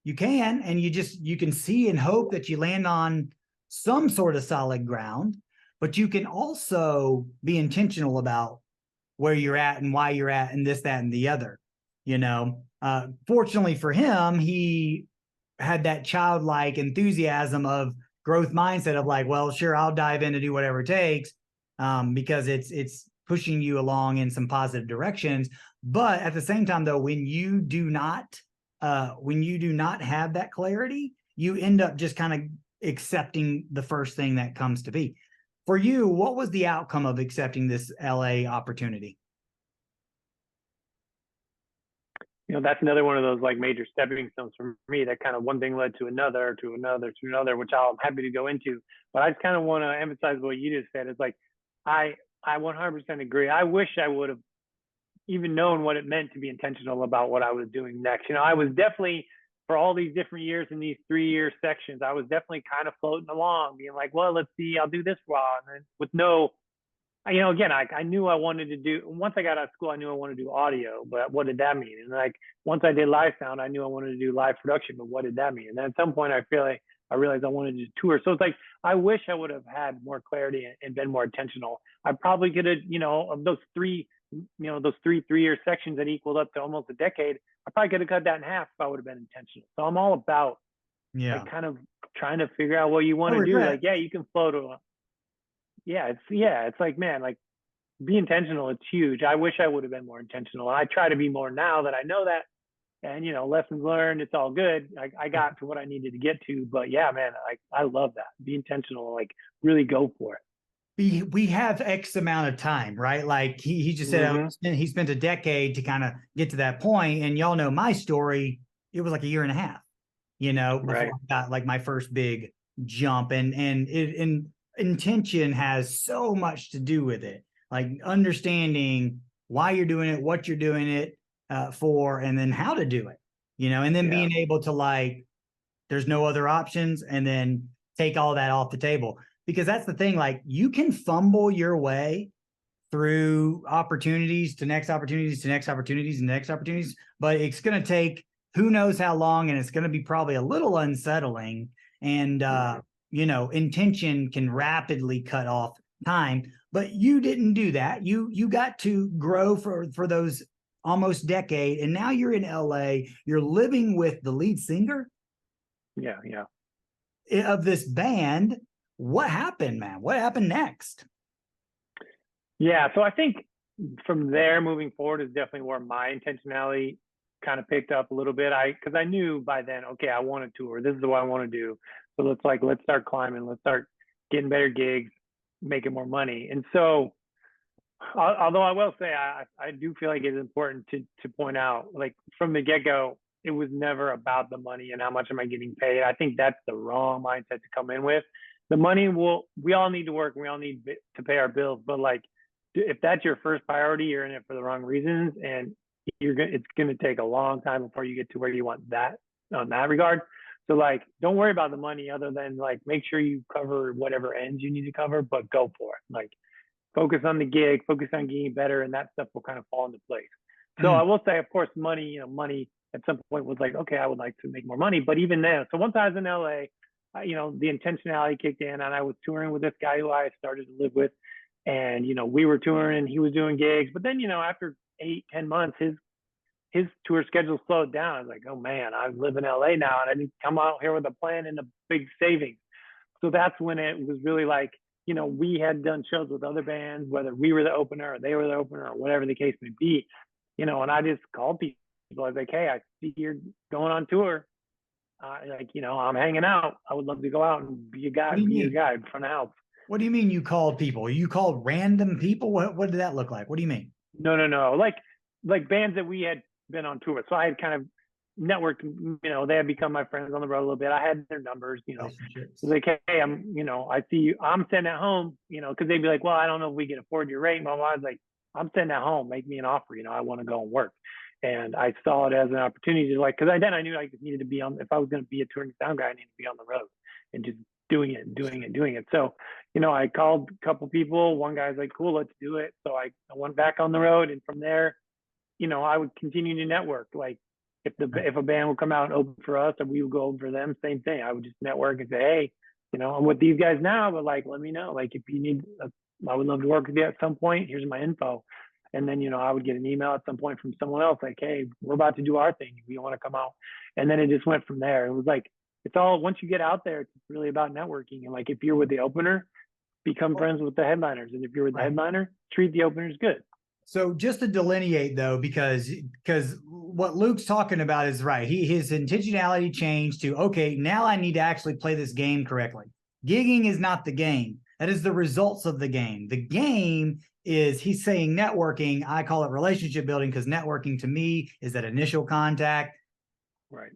You can, and you can see and hope that you land on some sort of solid ground, but you can also be intentional about where you're at and why you're at and this, that, and the other, Fortunately for him, he had that childlike enthusiasm of growth mindset of like, well, sure, I'll dive in to do whatever it takes, because it's pushing you along in some positive directions. But at the same time, though, when you do not have that clarity, you end up just kind of accepting the first thing that comes to be. For you, what was the outcome of accepting this LA opportunity? That's another one of those like major stepping stones for me, that kind of one thing led to another, which I'm happy to go into. But I just kind of want to emphasize what you just said. It's like, I 100% agree. I wish I would have even known what it meant to be intentional about what I was doing next. I was definitely, for all these different years in these 3-year sections, I was definitely kind of floating along, being like, well, let's see, I'll do this for a while. And then with no, again, I knew I wanted to do, once I got out of school, I knew I wanted to do audio, but what did that mean? And like, once I did live sound, I knew I wanted to do live production, but what did that mean? And then at some point I realized I wanted to do tour. So it's like, I wish I would have had more clarity and been more intentional. I probably could have, of those three 3-year sections that equaled up to almost a decade, I probably could have cut that in half if I would have been intentional. So I'm all about like, kind of trying to figure out what you want to do. Like, yeah, you can float along. It's like, man, like, be intentional. It's huge. I wish I would have been more intentional. I try to be more now that I know that, and lessons learned, it's all good. I got to what I needed to get to, but yeah, man, I love that. Be intentional, like really go for it. We have X amount of time, right? Like he just said, he spent a decade to kind of get to that point. And y'all know my story. It was like a year and a half, before I got like my first big jump, and intention has so much to do with it. Like understanding why you're doing it, what you're doing it for, and then how to do it, and then being able to like, there's no other options, and then take all that off the table. Because that's the thing, like you can fumble your way through opportunities to next opportunities to next opportunities and next opportunities, but it's going to take who knows how long, and it's going to be probably a little unsettling. and you know, intention can rapidly cut off time. But you didn't do that. You got to grow for those almost decade, and now you're in LA. You're living with the lead singer Yeah, yeah. of this band. What happened, man? What happened next? Yeah, so I think from there moving forward is definitely where my intentionality kind of picked up a little bit. Because I knew by then, okay, I want to tour. This is what I want to do. So let's start climbing. Let's start getting better gigs, making more money. And so, although I will say I do feel like it's important to point out, like from the get go, it was never about the money and how much am I getting paid. I think that's the wrong mindset to come in with. The money we all need to work. We all need to pay our bills, but like, if that's your first priority, you're in it for the wrong reasons, and it's going to take a long time before you get to where you want that on that regard. So like, don't worry about the money other than like, make sure you cover whatever ends you need to cover, but go for it. Like, focus on the gig, focus on getting better, and that stuff will kind of fall into place. So I will say, of course, money at some point was like, okay, I would like to make more money. But even then, so once I was in LA, the intentionality kicked in, and I was touring with this guy who I started to live with. And, we were touring and he was doing gigs. But then, after 8-10 months, his tour schedule slowed down. I was like, oh man, I live in LA now and I need to come out here with a plan and a big savings. So that's when it was really like, we had done shows with other bands, whether we were the opener or they were the opener or whatever the case may be, and I just called people. I was like, hey, I see you're going on tour. I'm hanging out. I would love to go out and be a guide in front of house. What do you mean you called people? You called random people? What did that look like? What do you mean? No. Like bands that we had been on tour with. So I had kind of networked, they had become my friends on the road a little bit. I had their numbers, So like, hey, I see you, I'm sitting at home, because they'd be like, well, I don't know if we can afford your rate. Mom, I was like, I'm sitting at home, make me an offer, I want to go and work. And I saw it as an opportunity to because I knew I needed to be if I was going to be a touring sound guy, I needed to be on the road and just doing it. So, I called a couple people. One guy's like, cool, let's do it. So I went back on the road, and from there, I would continue to network. Like if a band would come out and open for us, or we would go open for them, same thing. I would just network and say, hey, I'm with these guys now, but like, let me know. Like if you need, I would love to work with you at some point. Here's my info. And then, I would get an email at some point from someone else like, hey, we're about to do our thing. You want to come out? And then it just went from there. It was like, it's all, once you get out there, it's really about networking. And like, if you're with the opener, become friends with the headliners. And if you're with the headliner, treat the openers good. So just to delineate though, because what Luke's talking about is right. His intentionality changed to, okay, now I need to actually play this game correctly. Gigging is not the game. That is the results of the game. The game is, he's saying networking. I call it relationship building, because networking to me is that initial contact. Right.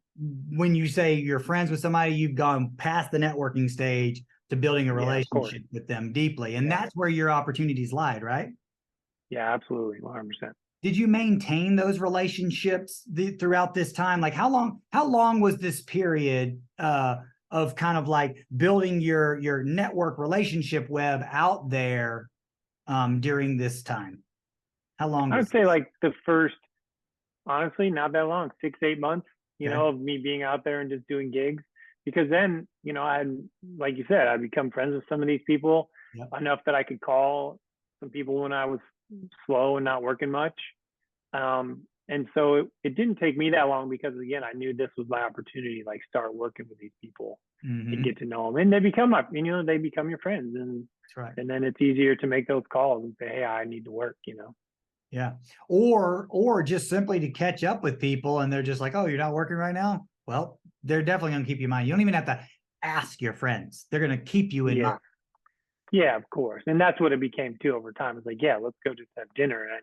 When you say you're friends with somebody, you've gone past the networking stage to building a relationship with them deeply. And that's where your opportunities lied, right? Yeah, absolutely. 100%. Did you maintain those relationships throughout this time? Like how long was this period of kind of like building your network relationship web out there during this time? How long? I would say like the first, honestly, not that long, 6-8 months, of me being out there and just doing gigs. Because then, I, like you said, I become friends with some of these people enough that I could call some people when I was slow and not working much. And so it didn't take me that long, because again, I knew this was my opportunity to like start working with these people and get to know them, and they become they become your friends, and and then it's easier to make those calls and say, hey, I need to work, Yeah. Or just simply to catch up with people, and they're just like, oh, you're not working right now? Well, they're definitely going to keep you in mind. You don't even have to ask your friends. They're going to keep you in mind. Yeah, of course. And that's what it became too over time. It's like, yeah, let's go just have dinner. And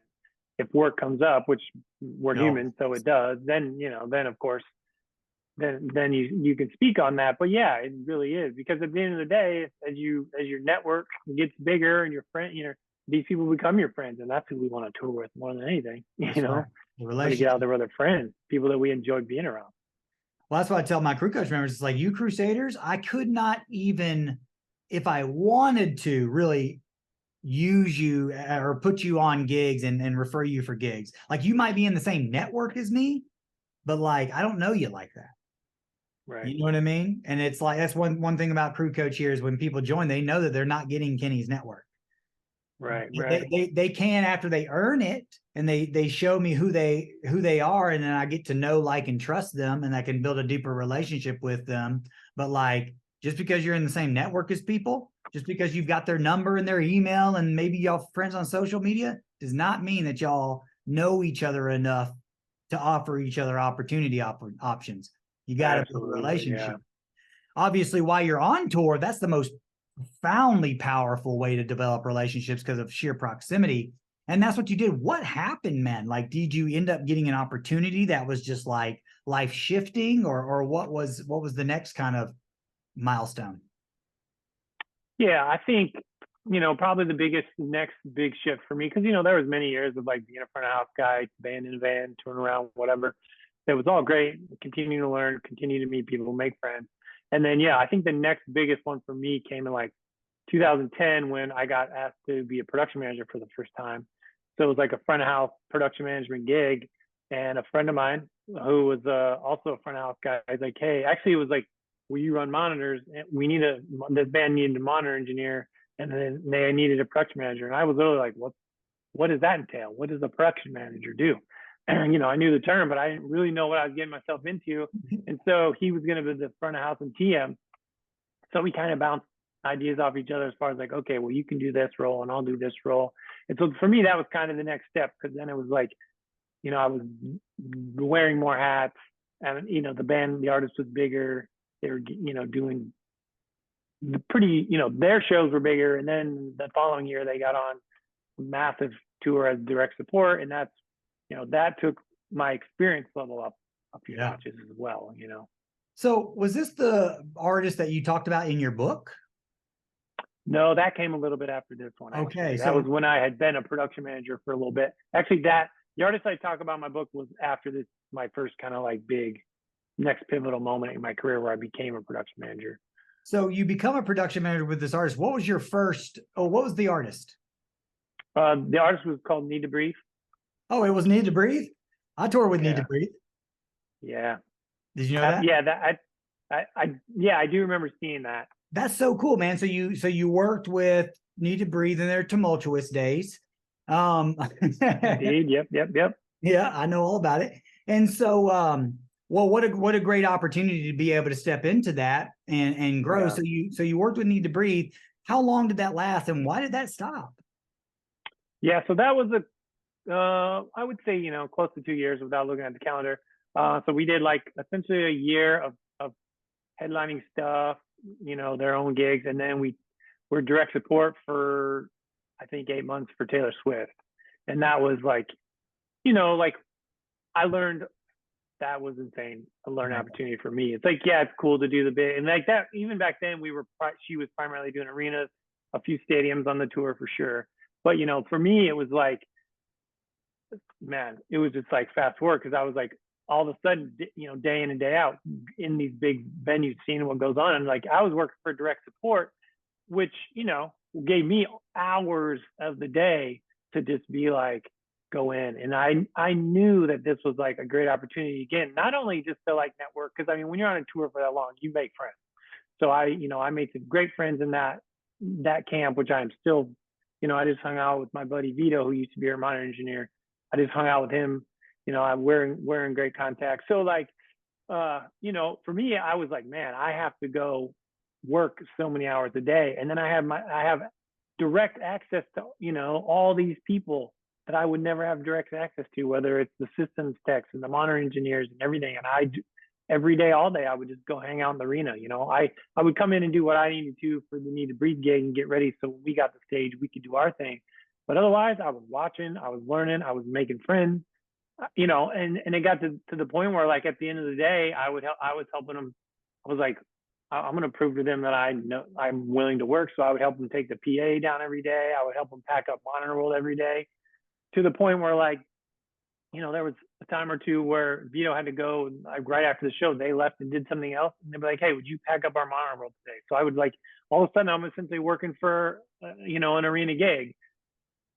if work comes up, which we're human, so it does, then, then of course, then you can speak on that. But yeah, it really is, because at the end of the day, as your network gets bigger and your friend, these people become your friends, and that's who we want to tour with more than anything. The relationship, get out there with other friends, people that we enjoy being around. Well, that's what I tell my crew coach members. It's like, you Crusaders, I could not even, if I wanted to, really use you or put you on gigs and refer you for gigs. Like, you might be in the same network as me, but like, I don't know you like that. Right. You know what I mean? And it's like, that's one thing about Crew Coach here is when people join, they know that they're not getting Kenny's network. Right. They can after they earn it, and they show me who they are, and then I get to know, like, and trust them, and I can build a deeper relationship with them. But like, just because you're in the same network as people, just because you've got their number and their email, and maybe y'all friends on social media, does not mean that y'all know each other enough to offer each other opportunity options. You got to build a relationship. Yeah. Obviously, while you're on tour, that's the most profoundly powerful way to develop relationships because of sheer proximity. And that's what you did. What happened, man? Like, did you end up getting an opportunity that was just like life shifting, or what was the next kind of milestone? Yeah, I think, probably the biggest next big shift for me, because, there was many years of like being a front of house guy, band in a van, touring around, whatever. It was all great, continue to learn, continue to meet people, make friends. And then, yeah, I think the next biggest one for me came in like 2010 when I got asked to be a production manager for the first time. So it was like a front of house production management gig. And a friend of mine who was also a front of house guy, I was like, hey, actually, it was like, will you run monitors? We need this band needed a monitor engineer, and then they needed a production manager. And I was literally like, what does that entail? What does a production manager do? And, I knew the term, but I didn't really know what I was getting myself into. And so he was going to be the front of house and TM. So we kind of bounced ideas off each other as far as like, okay, well, you can do this role and I'll do this role. And so for me, that was kind of the next step, because then it was like, I was wearing more hats, and, the artist was bigger. They were, doing the pretty, their shows were bigger. And then the following year they got on a massive tour as direct support. And that's, that took my experience level up a few notches as well, So was this the artist that you talked about in your book? No, that came a little bit after this one. Actually. Okay, that was when I had been a production manager for a little bit. Actually, the artist I talk about in my book was after this, my first kind of like big next pivotal moment in my career where I became a production manager. So you become a production manager with this artist. What was your first? Oh, what was the artist? The artist was called Need to Breathe. Oh, it was Need to Breathe. I toured with Need to Breathe. Yeah. Did you know that? Yeah, I do remember seeing that. That's so cool, man. So you worked with Need to Breathe in their tumultuous days. Indeed. Yep. Yeah, I know all about it. And so, well, what a great opportunity to be able to step into that and grow. Yeah. So you worked with Need to Breathe. How long did that last, and why did that stop? Yeah, so that was I would say, close to 2 years without looking at the calendar. So we did like essentially a year of headlining stuff, their own gigs. And then we were direct support for, I think, 8 months for Taylor Swift. And that was like, like I learned, that was insane, a learning opportunity for me. It's like, yeah, it's cool to do the bit. And like that, even back then she was primarily doing arenas, a few stadiums on the tour for sure. But, for me, it was like, man, it was just like fast forward, because I was like, all of a sudden, day in and day out in these big venues, seeing what goes on. And like, I was working for direct support, which, gave me hours of the day to just be like, go in. And I knew that this was like a great opportunity, again, not only just to like network, because I mean, when you're on a tour for that long, you make friends. So I made some great friends in that camp, which I'm still, I just hung out with my buddy Vito, who used to be our monitor engineer. I just hung out with him. I'm wearing great contacts. So like, for me, I was like, man, I have to go work so many hours a day. And then I have direct access to, all these people that I would never have direct access to, whether it's the systems techs and the monitor engineers and everything. And every day, all day, I would just go hang out in the arena. I would come in and do what I needed to for the Need to Breathe gig and get ready. So when we got the stage, we could do our thing. But otherwise, I was watching, I was learning, I was making friends, and it got to the point where, like, at the end of the day, I was helping them. I was like, I'm going to prove to them that I know I'm willing to work. So I would help them take the PA down every day. I would help them pack up monitor roll every day, to the point where, like, there was a time or two where Vito had to go, like, right after the show. They left and did something else, and they'd be like, hey, would you pack up our monitor roll today? So I would, like, all of a sudden I'm essentially working for, an arena gig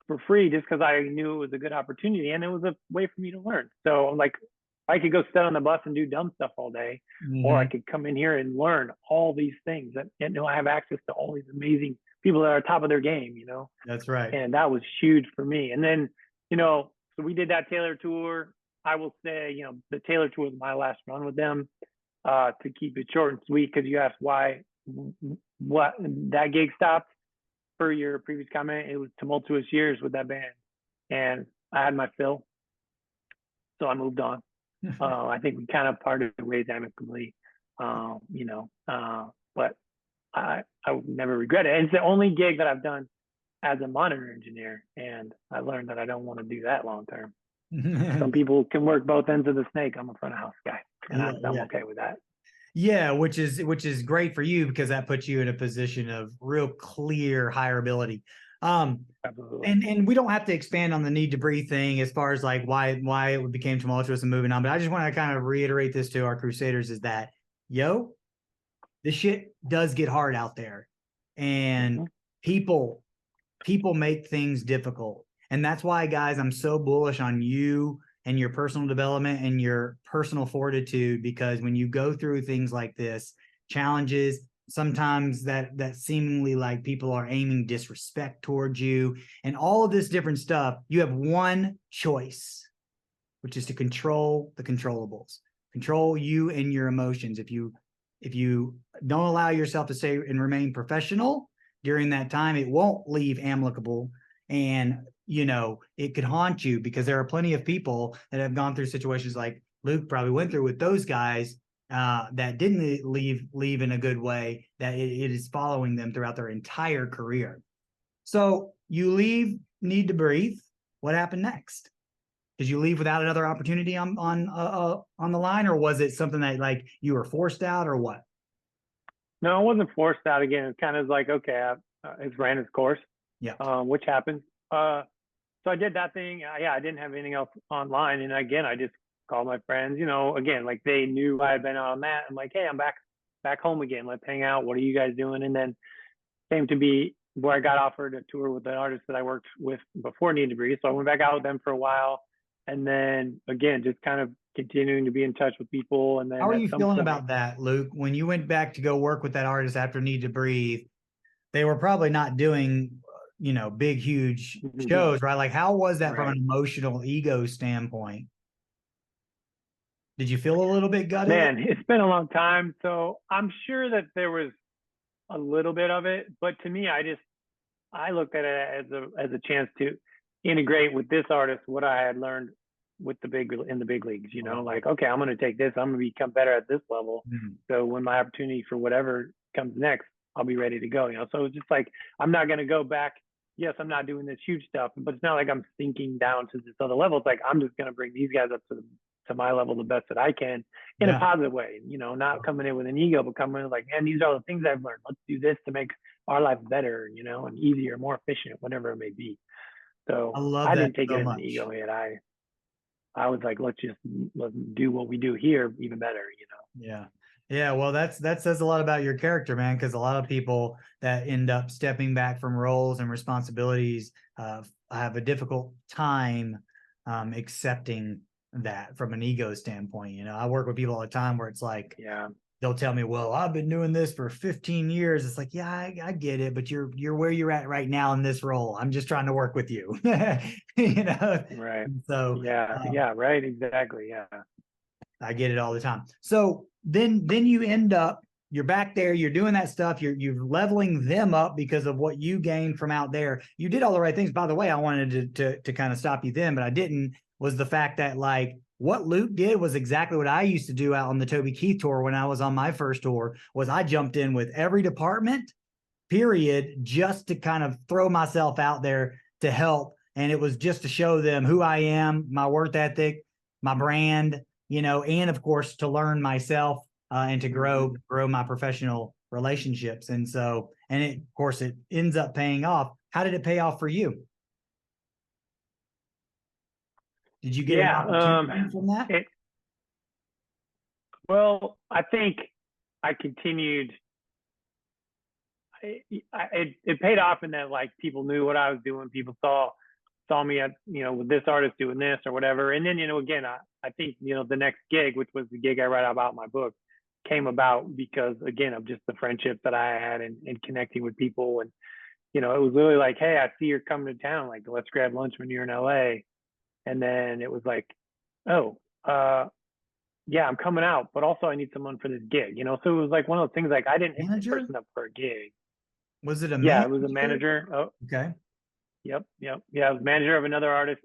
for free, just because I knew it was a good opportunity, and it was a way for me to learn. So I'm like, I could go sit on the bus and do dumb stuff all day, or I Mhm. could come in here and learn all these things, and I have access to all these amazing people that are top of their game, That's right. and that was huge for me. And then, so we did that Taylor tour. I will say, the Taylor tour was my last run with them. To keep it short and sweet, because you asked why, what that gig stopped for your previous comment. It was tumultuous years with that band, and I had my fill, so I moved on. I think we kind of parted ways amicably, but I would never regret it. And it's the only gig that I've done as a monitor engineer, and I learned that I don't want to do that long term. Some people can work both ends of the snake. I'm a front of house guy, and Yeah, I'm yeah. okay with that. Yeah, which is great for you because that puts you in a position of real clear hireability. Absolutely. And we don't have to expand on the need to breathe thing as far as like why it became tumultuous and moving on. But I just want to kind of reiterate this to our Crusaders is that this shit does get hard out there, and Mm-hmm. people make things difficult. And that's why, guys, I'm so bullish on you and your personal development and your personal fortitude, because when you go through things like this, challenges, sometimes that seemingly like people are aiming disrespect towards you and all of this different stuff, you have one choice, which is to control the controllables, control you and your emotions. If you don't allow yourself to stay and remain professional during that time, it won't leave amicable. And it could haunt you, because there are plenty of people that have gone through situations like Luke probably went through with those guys, that didn't leave in a good way, that it is following them throughout their entire career. So you leave Need to Breathe. What happened next? Did you leave without another opportunity on the line, or was it something that like you were forced out, or what? No, I wasn't forced out again. It's kind of like, okay, it's ran its course, Yeah. which happens. So I did that thing. Yeah, I didn't have anything else online. And again, I just called my friends, again, like they knew I had been out on that. I'm like, hey, I'm back home again. Let's hang out. What are you guys doing? And then came to be where I got offered a tour with an artist that I worked with before Need to Breathe. So I went back out with them for a while. And then again, just kind of continuing to be in touch with people. And How then are at you some feeling point, about that, Luke? When you went back to go work with that artist after Need to Breathe, they were probably not doing, big, huge shows, right? Like, how was that from an right. emotional ego standpoint? Did you feel a little bit gutted? Man, it's been a long time. So I'm sure that there was a little bit of it, but to me, I looked at it as a chance to integrate with this artist what I had learned with in the big leagues. Like, okay, I'm going to take this. I'm going to become better at this level. Mhm. So when my opportunity for whatever comes next, I'll be ready to go. So it's just like I'm not going to go back. Yes, I'm not doing this huge stuff, but it's not like I'm sinking down to this other level. It's like I'm just going to bring these guys up to my level the best that I can in a Yeah. positive way. Not coming in with an ego, but coming in like, man, these are the things I've learned. Let's do this to make our life better, and easier, more efficient, whatever it may be. So I love I that didn't take so it as an much. ego hit. I was like, let's do what we do here even better. Yeah. Yeah. Well, that says a lot about your character, man, because a lot of people that end up stepping back from roles and responsibilities have a difficult time accepting that from an ego standpoint. I work with people all the time where it's like, Yeah. they'll tell me, well, I've been doing this for 15 years. It's like, yeah, I get it, but you're where you're at right now in this role. I'm just trying to work with you. Right. So Yeah. Yeah. Right. Exactly. Yeah. I get it all the time. So then you end up, you're back there, you're doing that stuff, you're leveling them up because of what you gained from out there. You did all the right things. By the way, I wanted to kind of stop you then, but I didn't, was the fact that like what Luke did was exactly what I used to do out on the Toby Keith tour when I was on my first tour, was I jumped in with every department, period, just to kind of throw myself out there to help. And it was just to show them who I am, my work ethic, my brand, and of course to learn myself and to grow my professional relationships. And so, and it, of course, it ends up paying off. How did it pay off for you? Did you get an Yeah. opportunity from that? Well, I think I continued. It paid off in that like people knew what I was doing. People saw me at, with this artist doing this or whatever. And then, again, I think, the next gig, which was the gig I write about in my book, came about because, again, of just the friendships that I had and connecting with people. And, it was literally like, hey, I see you're coming to town. Like, let's grab lunch when you're in LA. And then it was like, oh, yeah, I'm coming out, but also I need someone for this gig, So it was like one of those things, like I didn't hit this person up for a gig. Was it a Yeah, manager? it was a manager. Oh, okay. Yep. Yeah, I was manager of another artist,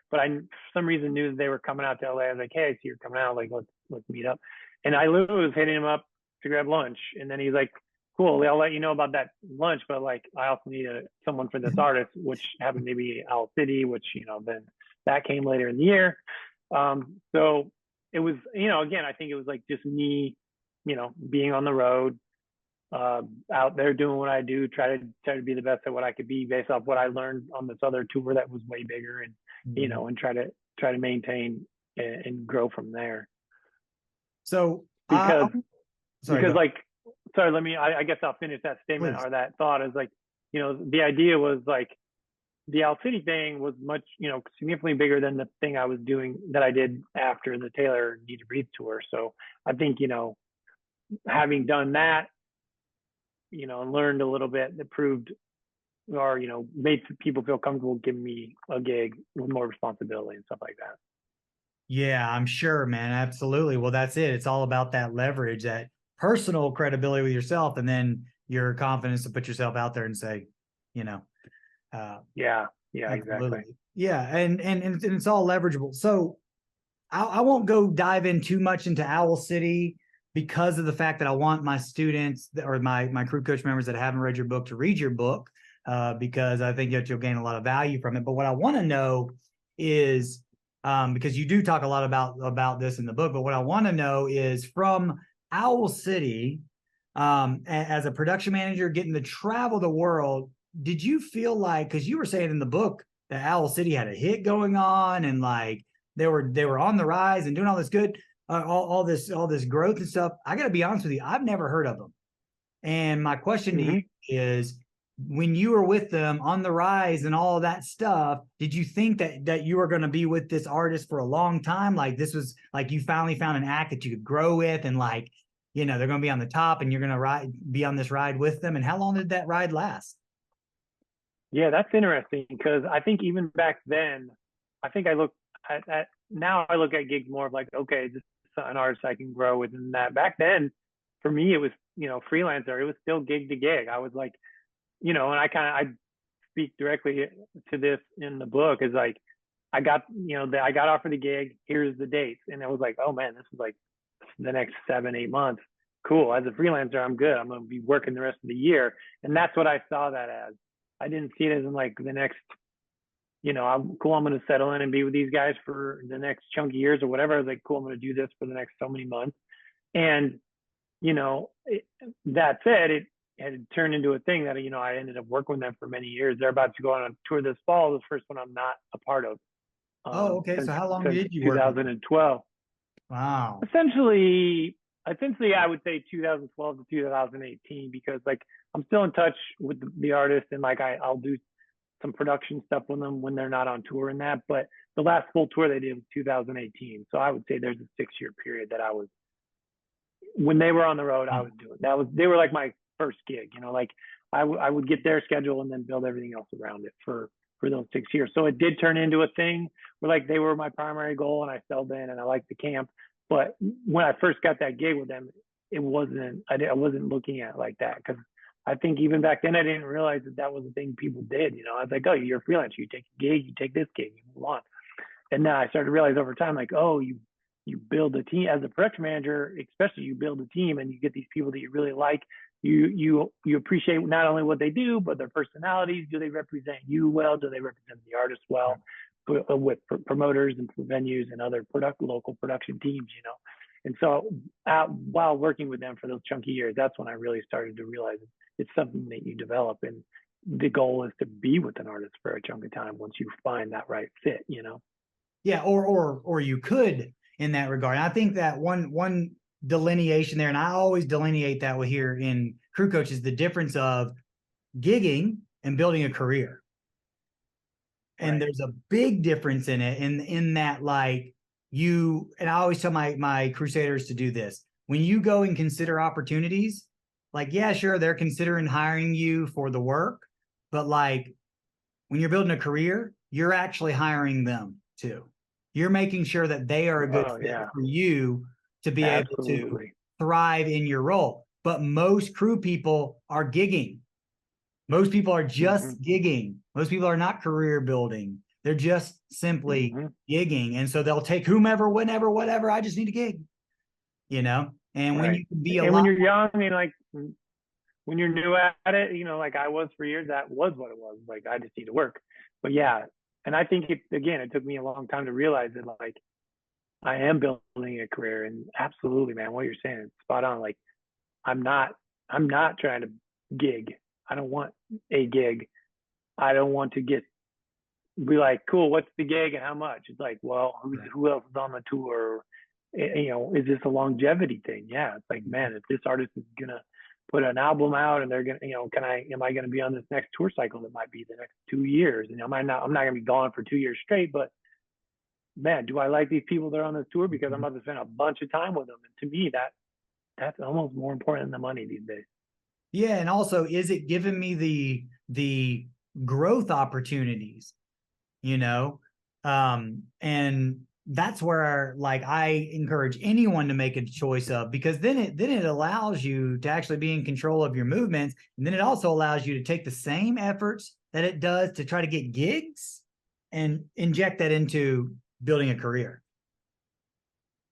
but I for some reason knew they were coming out to LA. I was like, hey, I see you're coming out. Like, let's meet up. And I literally was hitting him up to grab lunch, and then he's like, cool, I'll let you know about that lunch, but like I also need someone for this artist, which happened to be Owl City, which then that came later in the year. So it was, again, I think it was like just me, being on the road, out there doing what I do, try to be the best at what I could be based off what I learned on this other tour that was way bigger, and and try to maintain and grow from there. So because like, sorry, I guess I'll finish that statement. Please. Or that thought is like, the idea was like the Owl City thing was much, significantly bigger than the thing I was doing that I did after the Taylor Need to Breathe tour. So I think, having done that, and learned a little bit that proved or, made people feel comfortable giving me a gig with more responsibility and stuff like that. Yeah, I'm sure, man. Absolutely. Well, that's it. It's all about that leverage, that personal credibility with yourself, and then your confidence to put yourself out there and say, yeah, exactly. Yeah. And it's all leverageable. So I won't go dive in too much into Owl City because of the fact that I want my students or my crew coach members that haven't read your book to read your book, because I think that you'll gain a lot of value from it. But what I want to know is, because you do talk a lot about this in the book, but what I want to know is from Owl City, as a production manager, getting to travel the world, did you feel like, because you were saying in the book that Owl City had a hit going on and like they were on the rise and doing all this good, all this growth and stuff. I got to be honest with you, I've never heard of them. And my question to you is, when you were with them on the rise and all of that stuff, did you think that you were going to be with this artist for a long time? Like this was like you finally found an act that you could grow with, and like, they're going to be on the top and you're going to be on this ride with them. And how long did that ride last? Yeah, that's interesting, because I think even back then, I think I look at now I look at gigs more of like, okay, this is an artist I can grow with. And that back then, for me, it was, freelancer. It was still gig to gig. I was like, and I speak directly to this in the book, is like, I got offered the gig, here's the dates. And I was like, oh man, this is like the next 7-8 months. Cool. As a freelancer, I'm good. I'm going to be working the rest of the year. And that's what I saw that as. I didn't see it as in like the next, I'm cool. I'm going to settle in and be with these guys for the next chunk of years or whatever. I was like, cool, I'm going to do this for the next so many months. And, that said, it had turned into a thing that, I ended up working with them for many years. They're about to go on a tour this fall, the first one I'm not a part of. Okay. So how long did you work? 2012. Wow. Essentially, I would say 2012 to 2018, because like I'm still in touch with the artist, and like I'll do some production stuff with them when they're not on tour and that. But the last full tour they did was 2018. So I would say there's a 6-year period that I was, when they were on the road, I was doing that. They were like my first gig, like I would get their schedule and then build everything else around it for those 6 years. So it did turn into a thing where like they were my primary goal, and I filled in and I liked the camp. But when I first got that gig with them, I wasn't looking at it like that, because I think even back then I didn't realize that was the thing people did. I was like, oh, you're a freelancer, you take a gig, you take this gig, you move on. And then I started to realize over time, like, oh, you build a team as a production manager, especially you build a team and you get these people that you really like. You appreciate not only what they do, but their personalities. Do they represent you well? Do they represent the artist well? With promoters and venues and other local production teams, And so while working with them for those chunky years, that's when I really started to realize it's something that you develop. And the goal is to be with an artist for a chunk of time once you find that right fit, Yeah. Or you could, in that regard. And I think that one delineation there, and I always delineate that with here in Crew Coach, is the difference of gigging and building a career. And there's a big difference in it, in that, like, and I always tell my crusaders to do this. When you go and consider opportunities, like, yeah, sure, they're considering hiring you for the work, but like when you're building a career, you're actually hiring them too. You're making sure that they are a good fit for you to be able to thrive in your role. But most crew people are gigging. Most people are just gigging. Most people are not career building. They're just simply gigging. And so they'll take whomever, whenever, whatever. I just need a gig, you know? And when you can be when you're young, I mean, like when you're new at it, you know, like I was for years, that was what it was. Like, I just need to work. But yeah, and I think it took me a long time to realize that, like, I am building a career. And absolutely, man, what you're saying is spot on. Like, I'm not trying to gig. I don't want a gig. I don't want to be like, cool, what's the gig and how much? It's like, well, who else is on the tour? You know, is this a longevity thing? Yeah. It's like, man, if this artist is gonna put an album out and they're gonna, you know, am I gonna be on this next tour cycle that might be the next 2 years? And I'm not gonna be gone for 2 years straight, but man, do I like these people that are on this tour? Because I'm about to spend a bunch of time with them. And to me, that's almost more important than the money these days. Yeah, and also, is it giving me the growth opportunities, you know? And that's where, like, I encourage anyone to make a choice of, because then it allows you to actually be in control of your movements, and then it also allows you to take the same efforts that it does to try to get gigs and inject that into building a career.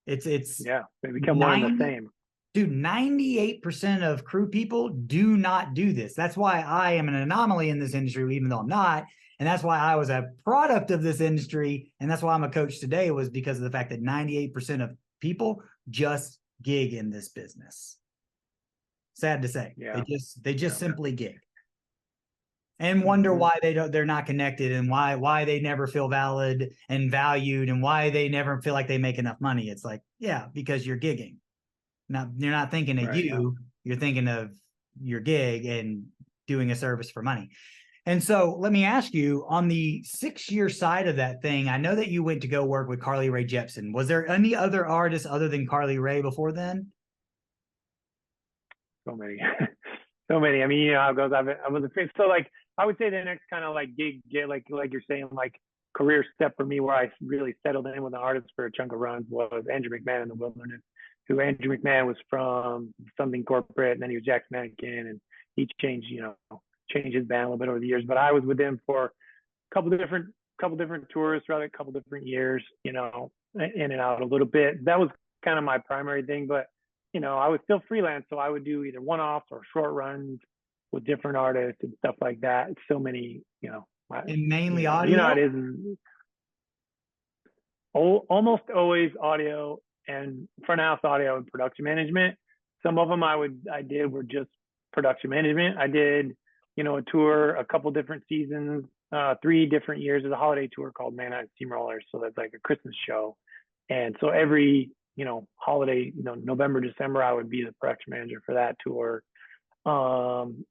They become one and the same. Dude, 98% of crew people do not do this. That's why I am an anomaly in this industry, even though I'm not. And that's why I was a product of this industry. And that's why I'm a coach today, was because of the fact that 98% of people just gig in this business. Sad to say. Yeah. They just simply gig. And wonder why they're not connected, and why they never feel valid and valued, and why they never feel like they make enough money. It's like, yeah, because you're gigging. Now, you're not thinking of you're thinking of your gig and doing a service for money. And so let me ask you, on the 6-year side of that thing, I know that you went to go work with Carly Rae Jepsen. Was there any other artists other than Carly Rae before then? So many. So many. I mean, you know how it goes. So, like, I would say the next kind of like gig, like you're saying, like, career step for me, where I really settled in with an artist for a chunk of runs, was Andrew McMahon in the Wilderness. Who Andrew McMahon was from something corporate, and then he was Jack's Mannequin, and he changed his band a little bit over the years. But I was with him for a couple different tours throughout a couple different years, you know, in and out a little bit. That was kind of my primary thing. But, you know, I was still freelance, so I would do either one-offs or short runs with different artists and stuff like that. It's so many, you know. And mainly audio? You know, it is almost always audio and front house audio and production management. Some of them I did were just production management. I did, you know, a tour, a couple different seasons, 3 different years of the holiday tour called Manhattan Steamrollers. So that's like a Christmas show. And so every, you know, holiday, you know, November, December, I would be the production manager for that tour. I'm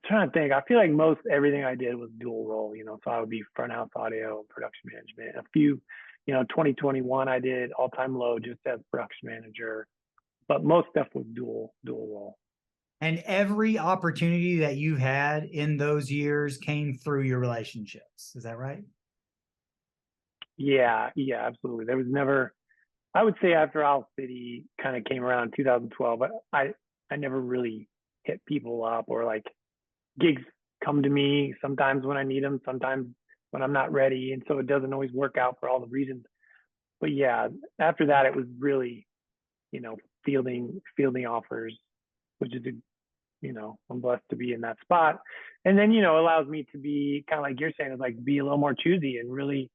trying to think. I feel like most everything I did was dual role, you know, so I would be front house audio and production management. A few, you know, 2021, I did All Time Low just as production manager, but most stuff was dual role. And every opportunity that you've had in those years came through your relationships. Is that right? Yeah, absolutely. There was never, I would say after Owl City kind of came around in 2012, I never really hit people up, or like gigs come to me sometimes when I need them, sometimes when I'm not ready. And so it doesn't always work out for all the reasons. But yeah, after that, it was really, you know, fielding offers, which is, you know, I'm blessed to be in that spot. And then, you know, allows me to be kind of like you're saying, is like be a little more choosy and really,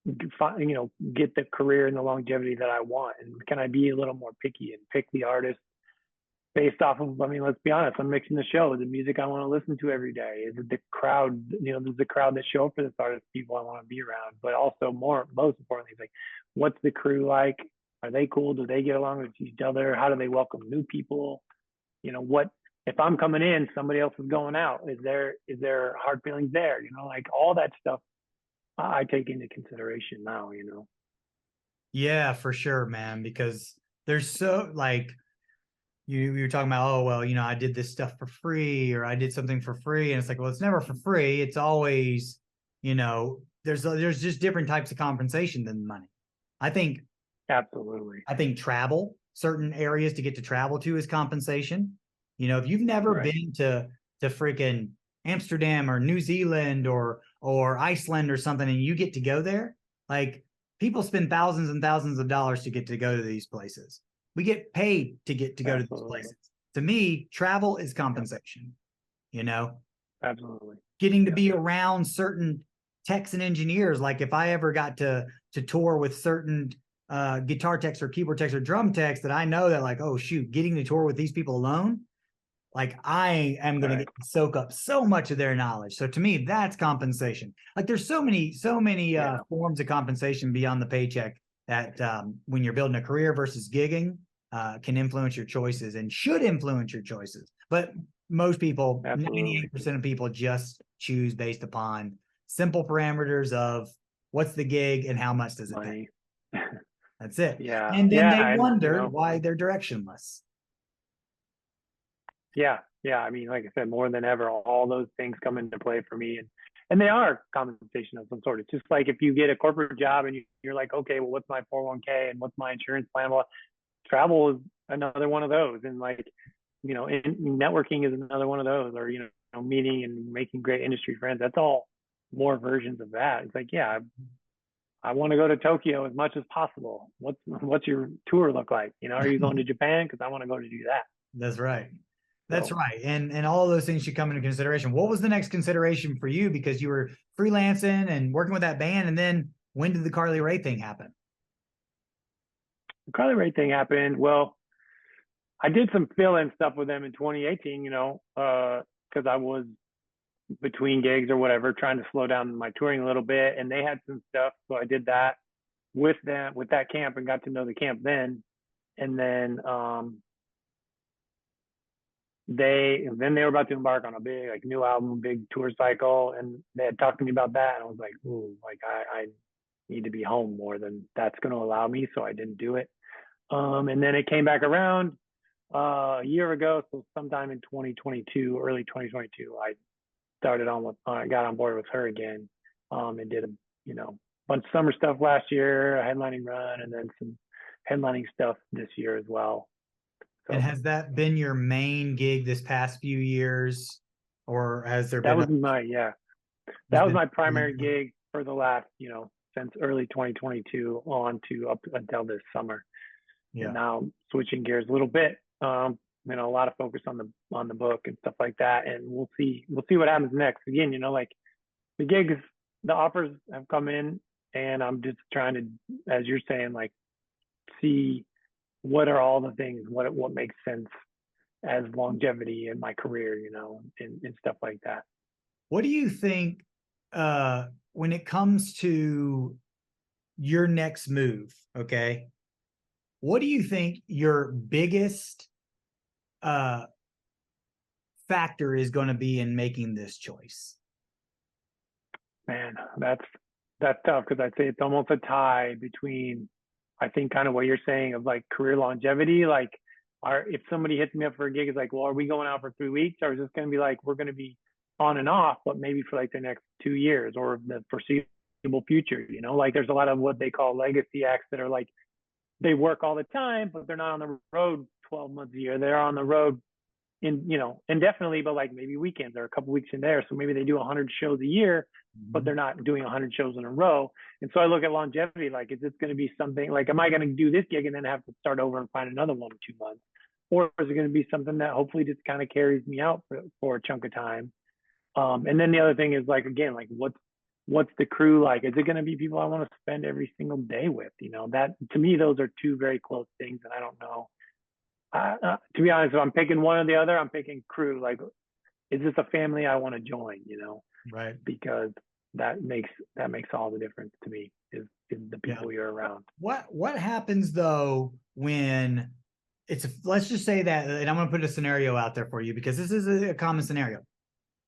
you know, get the career and the longevity that I want. And can I be a little more picky and pick the artist based off of, I mean, let's be honest, I'm mixing the show, the music I want to listen to every day. Is it the crowd, you know, there's the crowd that show up for this artist, people I want to be around, but also most importantly, it's like, what's the crew like? Are they cool? Do they get along with each other? How do they welcome new people? You know, what, if I'm coming in, somebody else is going out. Is there hard feelings there? You know, like all that stuff I take into consideration now, Yeah, for sure, man, because there's so like you were talking about, oh well, I did this stuff for free or I did something for free, and it's like, well, it's never for free. It's always, there's just different types of compensation than money. I think Absolutely. I think travel, certain areas to get to travel to is compensation. If you've never Right. been to freaking Amsterdam or New Zealand or Iceland or something and you get to go there, like people spend thousands and thousands of dollars to get to go to these places. We get paid to get to go to these Absolutely. places. To me, travel is Yep. compensation, you know, Absolutely. getting to Yep. be around certain techs and engineers. Like if I ever got to tour with certain guitar techs or keyboard techs or drum techs that I know that like, oh shoot, getting to tour with these people alone, like I am going to Right. get to soak up so much of their knowledge. So to me, that's compensation. Like there's so many Yeah. forms of compensation beyond the paycheck that when you're building a career versus gigging can influence your choices and should influence your choices. But most people, Absolutely. 98% of people just choose based upon simple parameters of what's the gig and how much does it pay. Money. That's it. Yeah. And then Yeah. they And, wonder why they're directionless. yeah. Yeah. I mean, like I said, more than ever, all those things come into play for me. And they are compensation of some sort. It's just like if you get a corporate job and you're like, okay, well, what's my 401k and what's my insurance plan? Well, travel is another one of those. And like, networking is another one of those, or, meeting and making great industry friends. That's all more versions of that. It's like, yeah, I want to go to Tokyo as much as possible. What's your tour look like? Are you going to Japan? Because I want to go to do that. That's right. That's So right. And all of those things should come into consideration. What was the next consideration for you? Because you were freelancing and working with that band. And then when did the Carly Rae thing happen? the Carly Rae thing happened. Well, I did some fill-in stuff with them in 2018, because I was between gigs or whatever, trying to slow down my touring a little bit. And they had some stuff. So I did that with them, with that camp, and got to know the camp then. And then they were about to embark on a big like new album, big tour cycle, and they had talked to me about that, and I was like, ooh, like I need to be home more than that's going to allow me, so I didn't do it. And then it came back around a year ago, so sometime in 2022, early 2022, I got on board with her again, and did a bunch of summer stuff last year, a headlining run, and then some headlining stuff this year as well. And So has that been your main gig this past few years? Or has there that been was that was my primary gig for the last, since early 2022 on to up until this summer. Yeah. And now switching gears a little bit, a lot of focus on the book and stuff like that. And we'll see what happens next. Again, like the gigs, the offers have come in, and I'm just trying to, as you're saying, like see what are all the things, what makes sense as longevity in my career, and stuff like that. What do you think when it comes to your next move? Okay. What do you think your biggest factor is going to be in making this choice? Man, that's tough, because I'd say it's almost a tie between, I think, kind of what you're saying of like career longevity. Like, if somebody hits me up for a gig, it's like, well, are we going out for 3 weeks, or is this going to be like we're going to be on and off, but maybe for like the next 2 years or the foreseeable future? Like there's a lot of what they call legacy acts that are like they work all the time, but they're not on the road 12 months a year. They're on the road indefinitely, but like maybe weekends or a couple weeks in there. So maybe they do 100 shows a year, but they're not doing 100 shows in a row. And so I look at longevity, like, is this going to be something like, am I going to do this gig and then have to start over and find another one in 2 months? Or is it going to be something that hopefully just kind of carries me out for a chunk of time? And then the other thing is like, again, like what's the crew like? Is it going to be people I want to spend every single day with? That to me, those are two very close things. And I don't know. To be honest, if I'm picking one or the other, I'm picking crew. Like, is this a family I want to join? Right. Because that makes all the difference to me, is the people you're around. What happens though when let's just say that, and I'm going to put a scenario out there for you because this is a common scenario.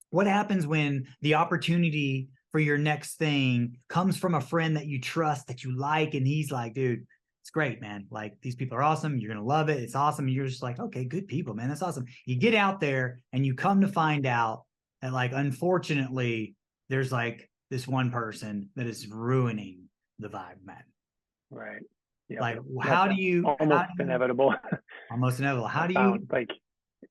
What happens when the opportunity for your next thing comes from a friend that you trust, that you like, and he's like, dude, it's great, man. Like, these people are awesome. You're going to love it. It's awesome. And you're just like, okay, good people, man. That's awesome. You get out there and you come to find out that, like, unfortunately, there's like this one person that is ruining the vibe, man. Right. Yeah. Like, That's almost inevitable. Almost inevitable. I found, like,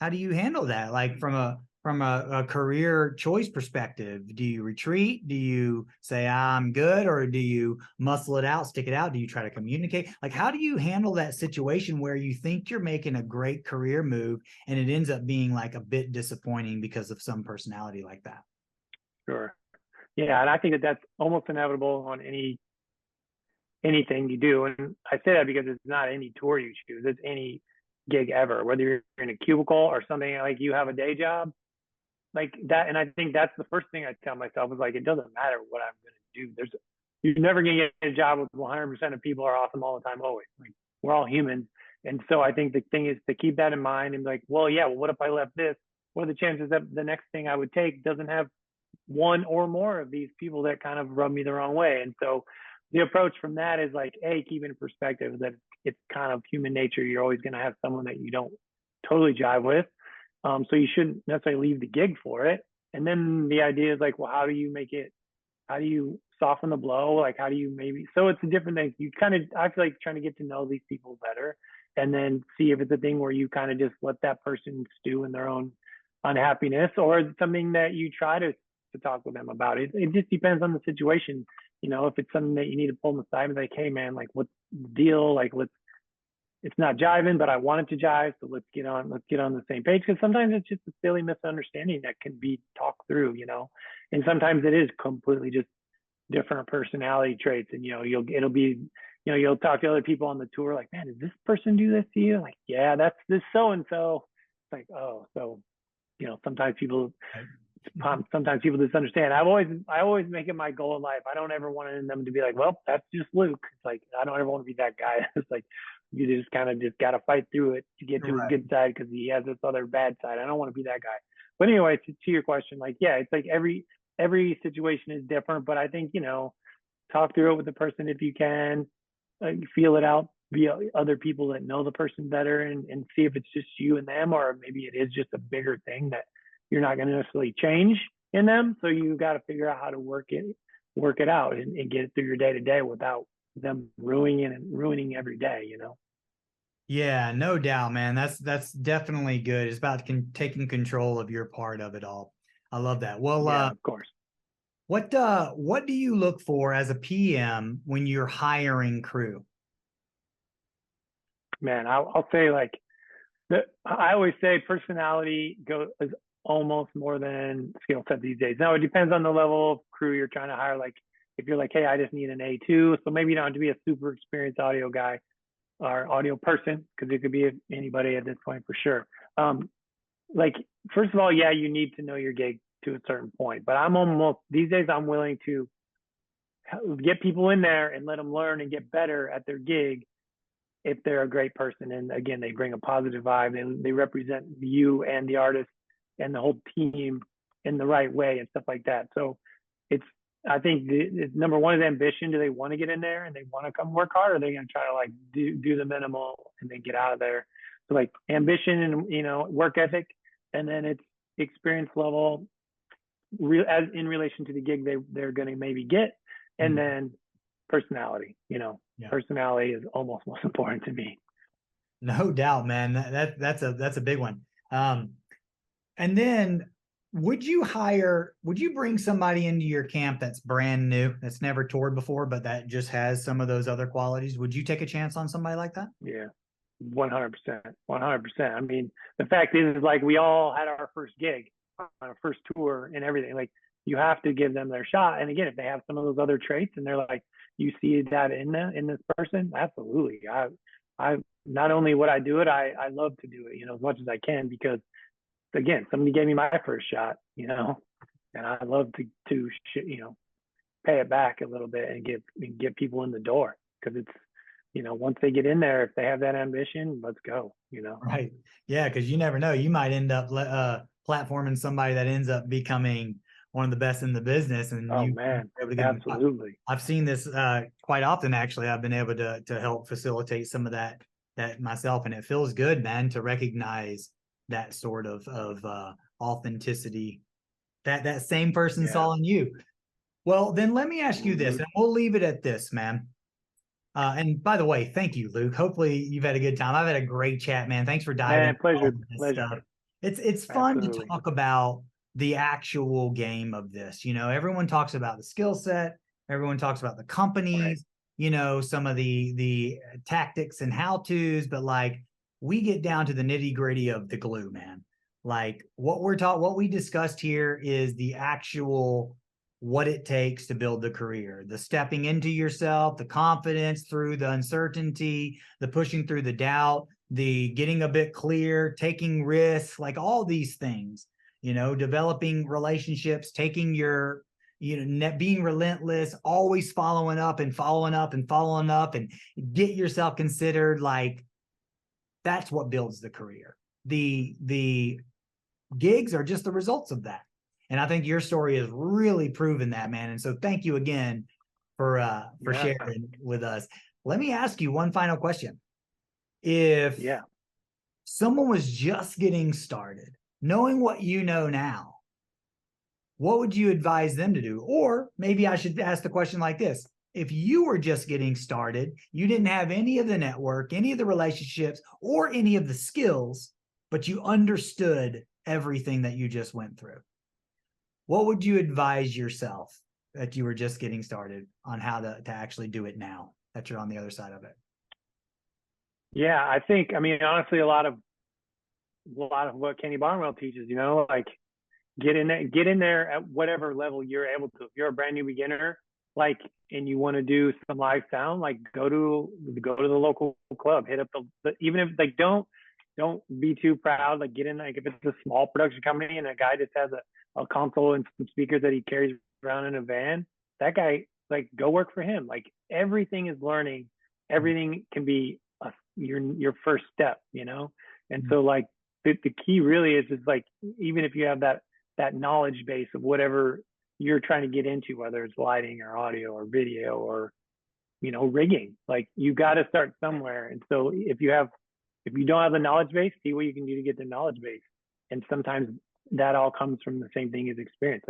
how do you handle that? Like, from a career choice perspective, do you retreat? Do you say, I'm good? Or do you muscle it out, stick it out? Do you try to communicate? Like, how do you handle that situation where you think you're making a great career move and it ends up being like a bit disappointing because of some personality like that? Sure. Yeah. And I think that that's almost inevitable on anything you do. And I say that because it's not any tour you choose, it's any gig ever, whether you're in a cubicle or something, like you have a day job like that. And I think that's the first thing I tell myself is, like, it doesn't matter what I'm going to do. You're never going to get a job with 100% of people are awesome all the time, always. Like, we're all humans. And so I think the thing is to keep that in mind and, like, well, yeah, well, what if I left this? What are the chances that the next thing I would take doesn't have one or more of these people that kind of rub me the wrong way? And so the approach from that is, like, keep in perspective that it's kind of human nature. You're always going to have someone that you don't totally jive with. So you shouldn't necessarily leave the gig for it. And then the idea is, like, well, how do you soften the blow? Like, how do you so it's a different thing. I feel like trying to get to know these people better and then see if it's a thing where you kind of just let that person stew in their own unhappiness, or it's something that you try to talk with them about. It just depends on the situation. If it's something that you need to pull them aside and be like, hey man, like, what's the deal? Like, it's not jiving, but I want it to jive. So let's get on the same page. Cause sometimes it's just a silly misunderstanding that can be talked through, and sometimes it is completely just different personality traits. And, you'll talk to other people on the tour, like, man, does this person do this to you? Like, yeah, that's this so-and-so. It's like, oh, so, sometimes people just understand. I always make it my goal in life. I don't ever want them to be like, well, that's just Luke. It's like, I don't ever want to be that guy. It's like, you just kind of got to fight through it to get to his good side because he has this other bad side. I don't want to be that guy. But anyway, to your question, like, yeah, it's like every situation is different, but I think, talk through it with the person if you can, feel it out via other people that know the person better and see if it's just you and them, or maybe it is just a bigger thing that you're not going to necessarily change in them. So you got to figure out how to work it out and get it through your day to day without them ruining every day, Yeah, no doubt, man. That's definitely good. It's about taking control of your part of it all. I love that. Well, yeah, of course. What do you look for as a PM when you're hiring crew? Man, I'll say, like, I always say personality is almost more than skill set these days. Now it depends on the level of crew you're trying to hire. Like, if you're like, hey, I just need an A2, so maybe you don't have to be a super experienced audio guy or audio person, because it could be anybody at this point for sure. Like, first of all, yeah, you need to know your gig to a certain point, but these days I'm willing to get people in there and let them learn and get better at their gig if they're a great person. And again, they bring a positive vibe and they represent you and the artist and the whole team in the right way and stuff like that. So I think the number one is ambition. Do they want to get in there and they want to come work hard, or are they going to try to, like, do the minimal and then get out of there? So, like, ambition and, work ethic, and then it's experience level as in relation to the gig they're going to maybe get. And then personality, personality is almost most important to me. No doubt, man. That's a big one. And then would you bring somebody into your camp that's brand new, that's never toured before, but that just has some of those other qualities? Would you take a chance on somebody like that? Yeah, 100%. 100%. I mean, the fact is, like, we all had our first gig on our first tour and everything. Like, you have to give them their shot. And again, if they have some of those other traits and they're like, you see that in this person, absolutely. I not only would I do it, I love to do it, as much as I can, because again, somebody gave me my first shot, and I love to pay it back a little bit and get people in the door, because it's, once they get in there, if they have that ambition, let's go, Right. Yeah. Cause you never know, you might end up platforming somebody that ends up becoming one of the best in the business, and Oh you man, were able to get them. absolutely. I've seen this quite often, actually. I've been able to help facilitate some of that myself, and it feels good, man, to recognize that sort of authenticity that same person Yeah. saw in you. Well, then let me ask you this, Mhm. and we'll leave it at this, man. And by the way, thank you, Luke. Hopefully you've had a good time. I've had a great chat, man. Thanks for diving Man, into all pleasure, of this pleasure. stuff. It's fun to Absolutely. talk about the actual game of this. You know, everyone talks about the skill set, everyone talks about the Right. companies, you know, some of the tactics and how-tos, but like we get down to the nitty-gritty of the glue, man. Like what we discussed here is the actual what it takes to build the career, the stepping into yourself, the confidence through the uncertainty, the pushing through the doubt, the getting a bit clear, taking risks, like all these things, you know, developing relationships, taking your, you know, being relentless, always following up and following up and following up and get yourself considered. Like that's what builds the career. The gigs are just the results of that. And I think your story has really proven that, man. And so thank you again for Yeah. sharing with us. Let me ask you one final question. If Yeah. someone was just getting started, knowing what you know now, what would you advise them to do? Or maybe I should ask the question like this. If you were just getting started, you didn't have any of the network, any of the relationships, or any of the skills, but you understood everything that you just went through, what would you advise yourself that you were just getting started on how to actually do it now that you're on the other side of it? Yeah. I think, I mean, honestly, a lot of what Kenny Barnwell teaches, you know, like get in there at whatever level you're able to. If you're a brand new beginner, like, and you want to do some live sound, like go to the local club, hit up even if like don't be too proud. Like get in, like if it's a small production company and a guy just has a console and some speakers that he carries around in a van, that guy, like go work for him. Like everything is learning. Everything can be your first step, you know? And so like the key really is like, even if you have that knowledge base of whatever you're trying to get into, whether it's lighting or audio or video or, you know, rigging, like you got to start somewhere. And so if you don't have the knowledge base, see what you can do to get the knowledge base. And sometimes that all comes from the same thing as experience.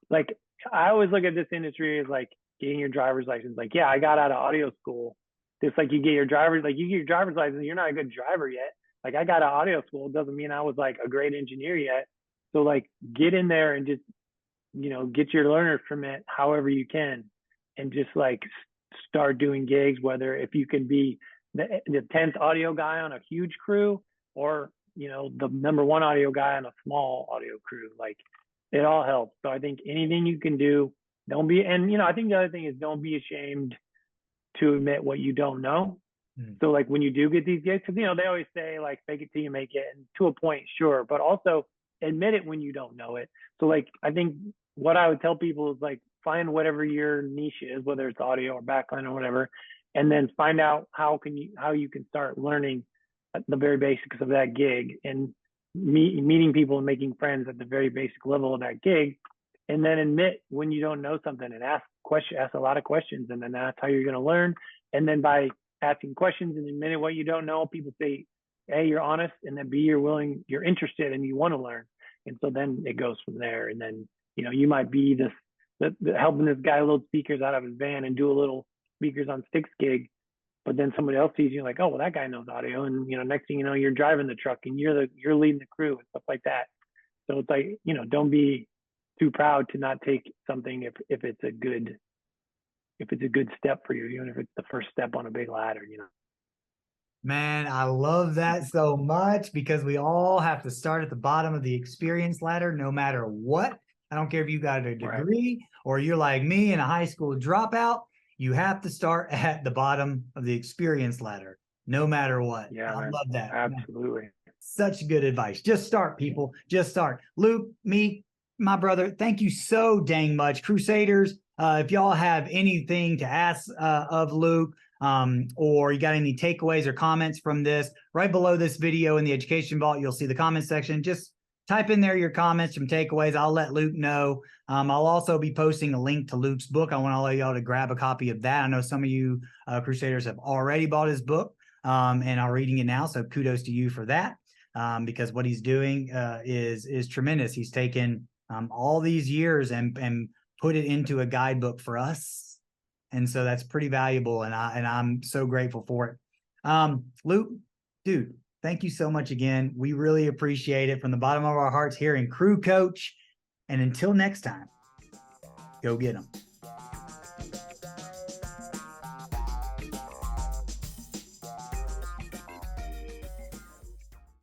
Like I always look at this industry as like getting your driver's license. Like, yeah, I got out of audio school. Just like you get your driver's license, you're not a good driver yet. Like I got out of audio school, it doesn't mean I was like a great engineer yet. So like get in there and just, you know, get your learner's permit however you can, and just like start doing gigs, whether if you can be the 10th audio guy on a huge crew, or, you know, the number one audio guy on a small audio crew. Like it all helps. So I think anything you can do, don't be, and you know, I think the other thing is don't be ashamed to admit what you don't know. So like when you do get these gigs, because you know they always say like fake it till you make it, and to a point, sure, but also admit it when you don't know it. So like I think what I would tell people is like find whatever your niche is, whether it's audio or backline or whatever, and then find out how you can start learning the very basics of that gig, and meeting people and making friends at the very basic level of that gig, and then admit when you don't know something and ask a lot of questions, and then that's how you're going to learn. And then by asking questions and admitting what you don't know, people say, A, you're honest, and then B, you're interested and you want to learn. And so then it goes from there. And then, you know, you might be helping this guy load speakers out of his van and do a little speakers on sticks gig, but then somebody else sees you like, oh, well, that guy knows audio. And, you know, next thing you know, you're driving the truck and you're leading the crew and stuff like that. So it's like, you know, don't be too proud to not take something if it's a good step for you, even if it's the first step on a big ladder, you know. Man, I love that so much, because we all have to start at the bottom of the experience ladder no matter what. I don't care if you got a degree Right. or you're like me and a high school dropout, you have to start at the bottom of the experience ladder no matter what. Yeah, I man. love that. Absolutely. Such good advice. Just start, people. Just start. Luke, Meek, my brother, thank you so dang much. Crusaders, if y'all have anything to ask of Luke, or you got any takeaways or comments from this, right below this video in the education vault, you'll see the comment section. Just type in there your comments, some takeaways. I'll let Luke know. I'll also be posting a link to Luke's book. I want all of y'all to grab a copy of that. I know some of you Crusaders have already bought his book and are reading it now. So kudos to you for that, because what he's doing is tremendous. He's taken all these years and put it into a guidebook for us. And so that's pretty valuable. And I'm so grateful for it. Luke, dude, thank you so much again. We really appreciate it from the bottom of our hearts here in Crew Coach. And until next time, go get them.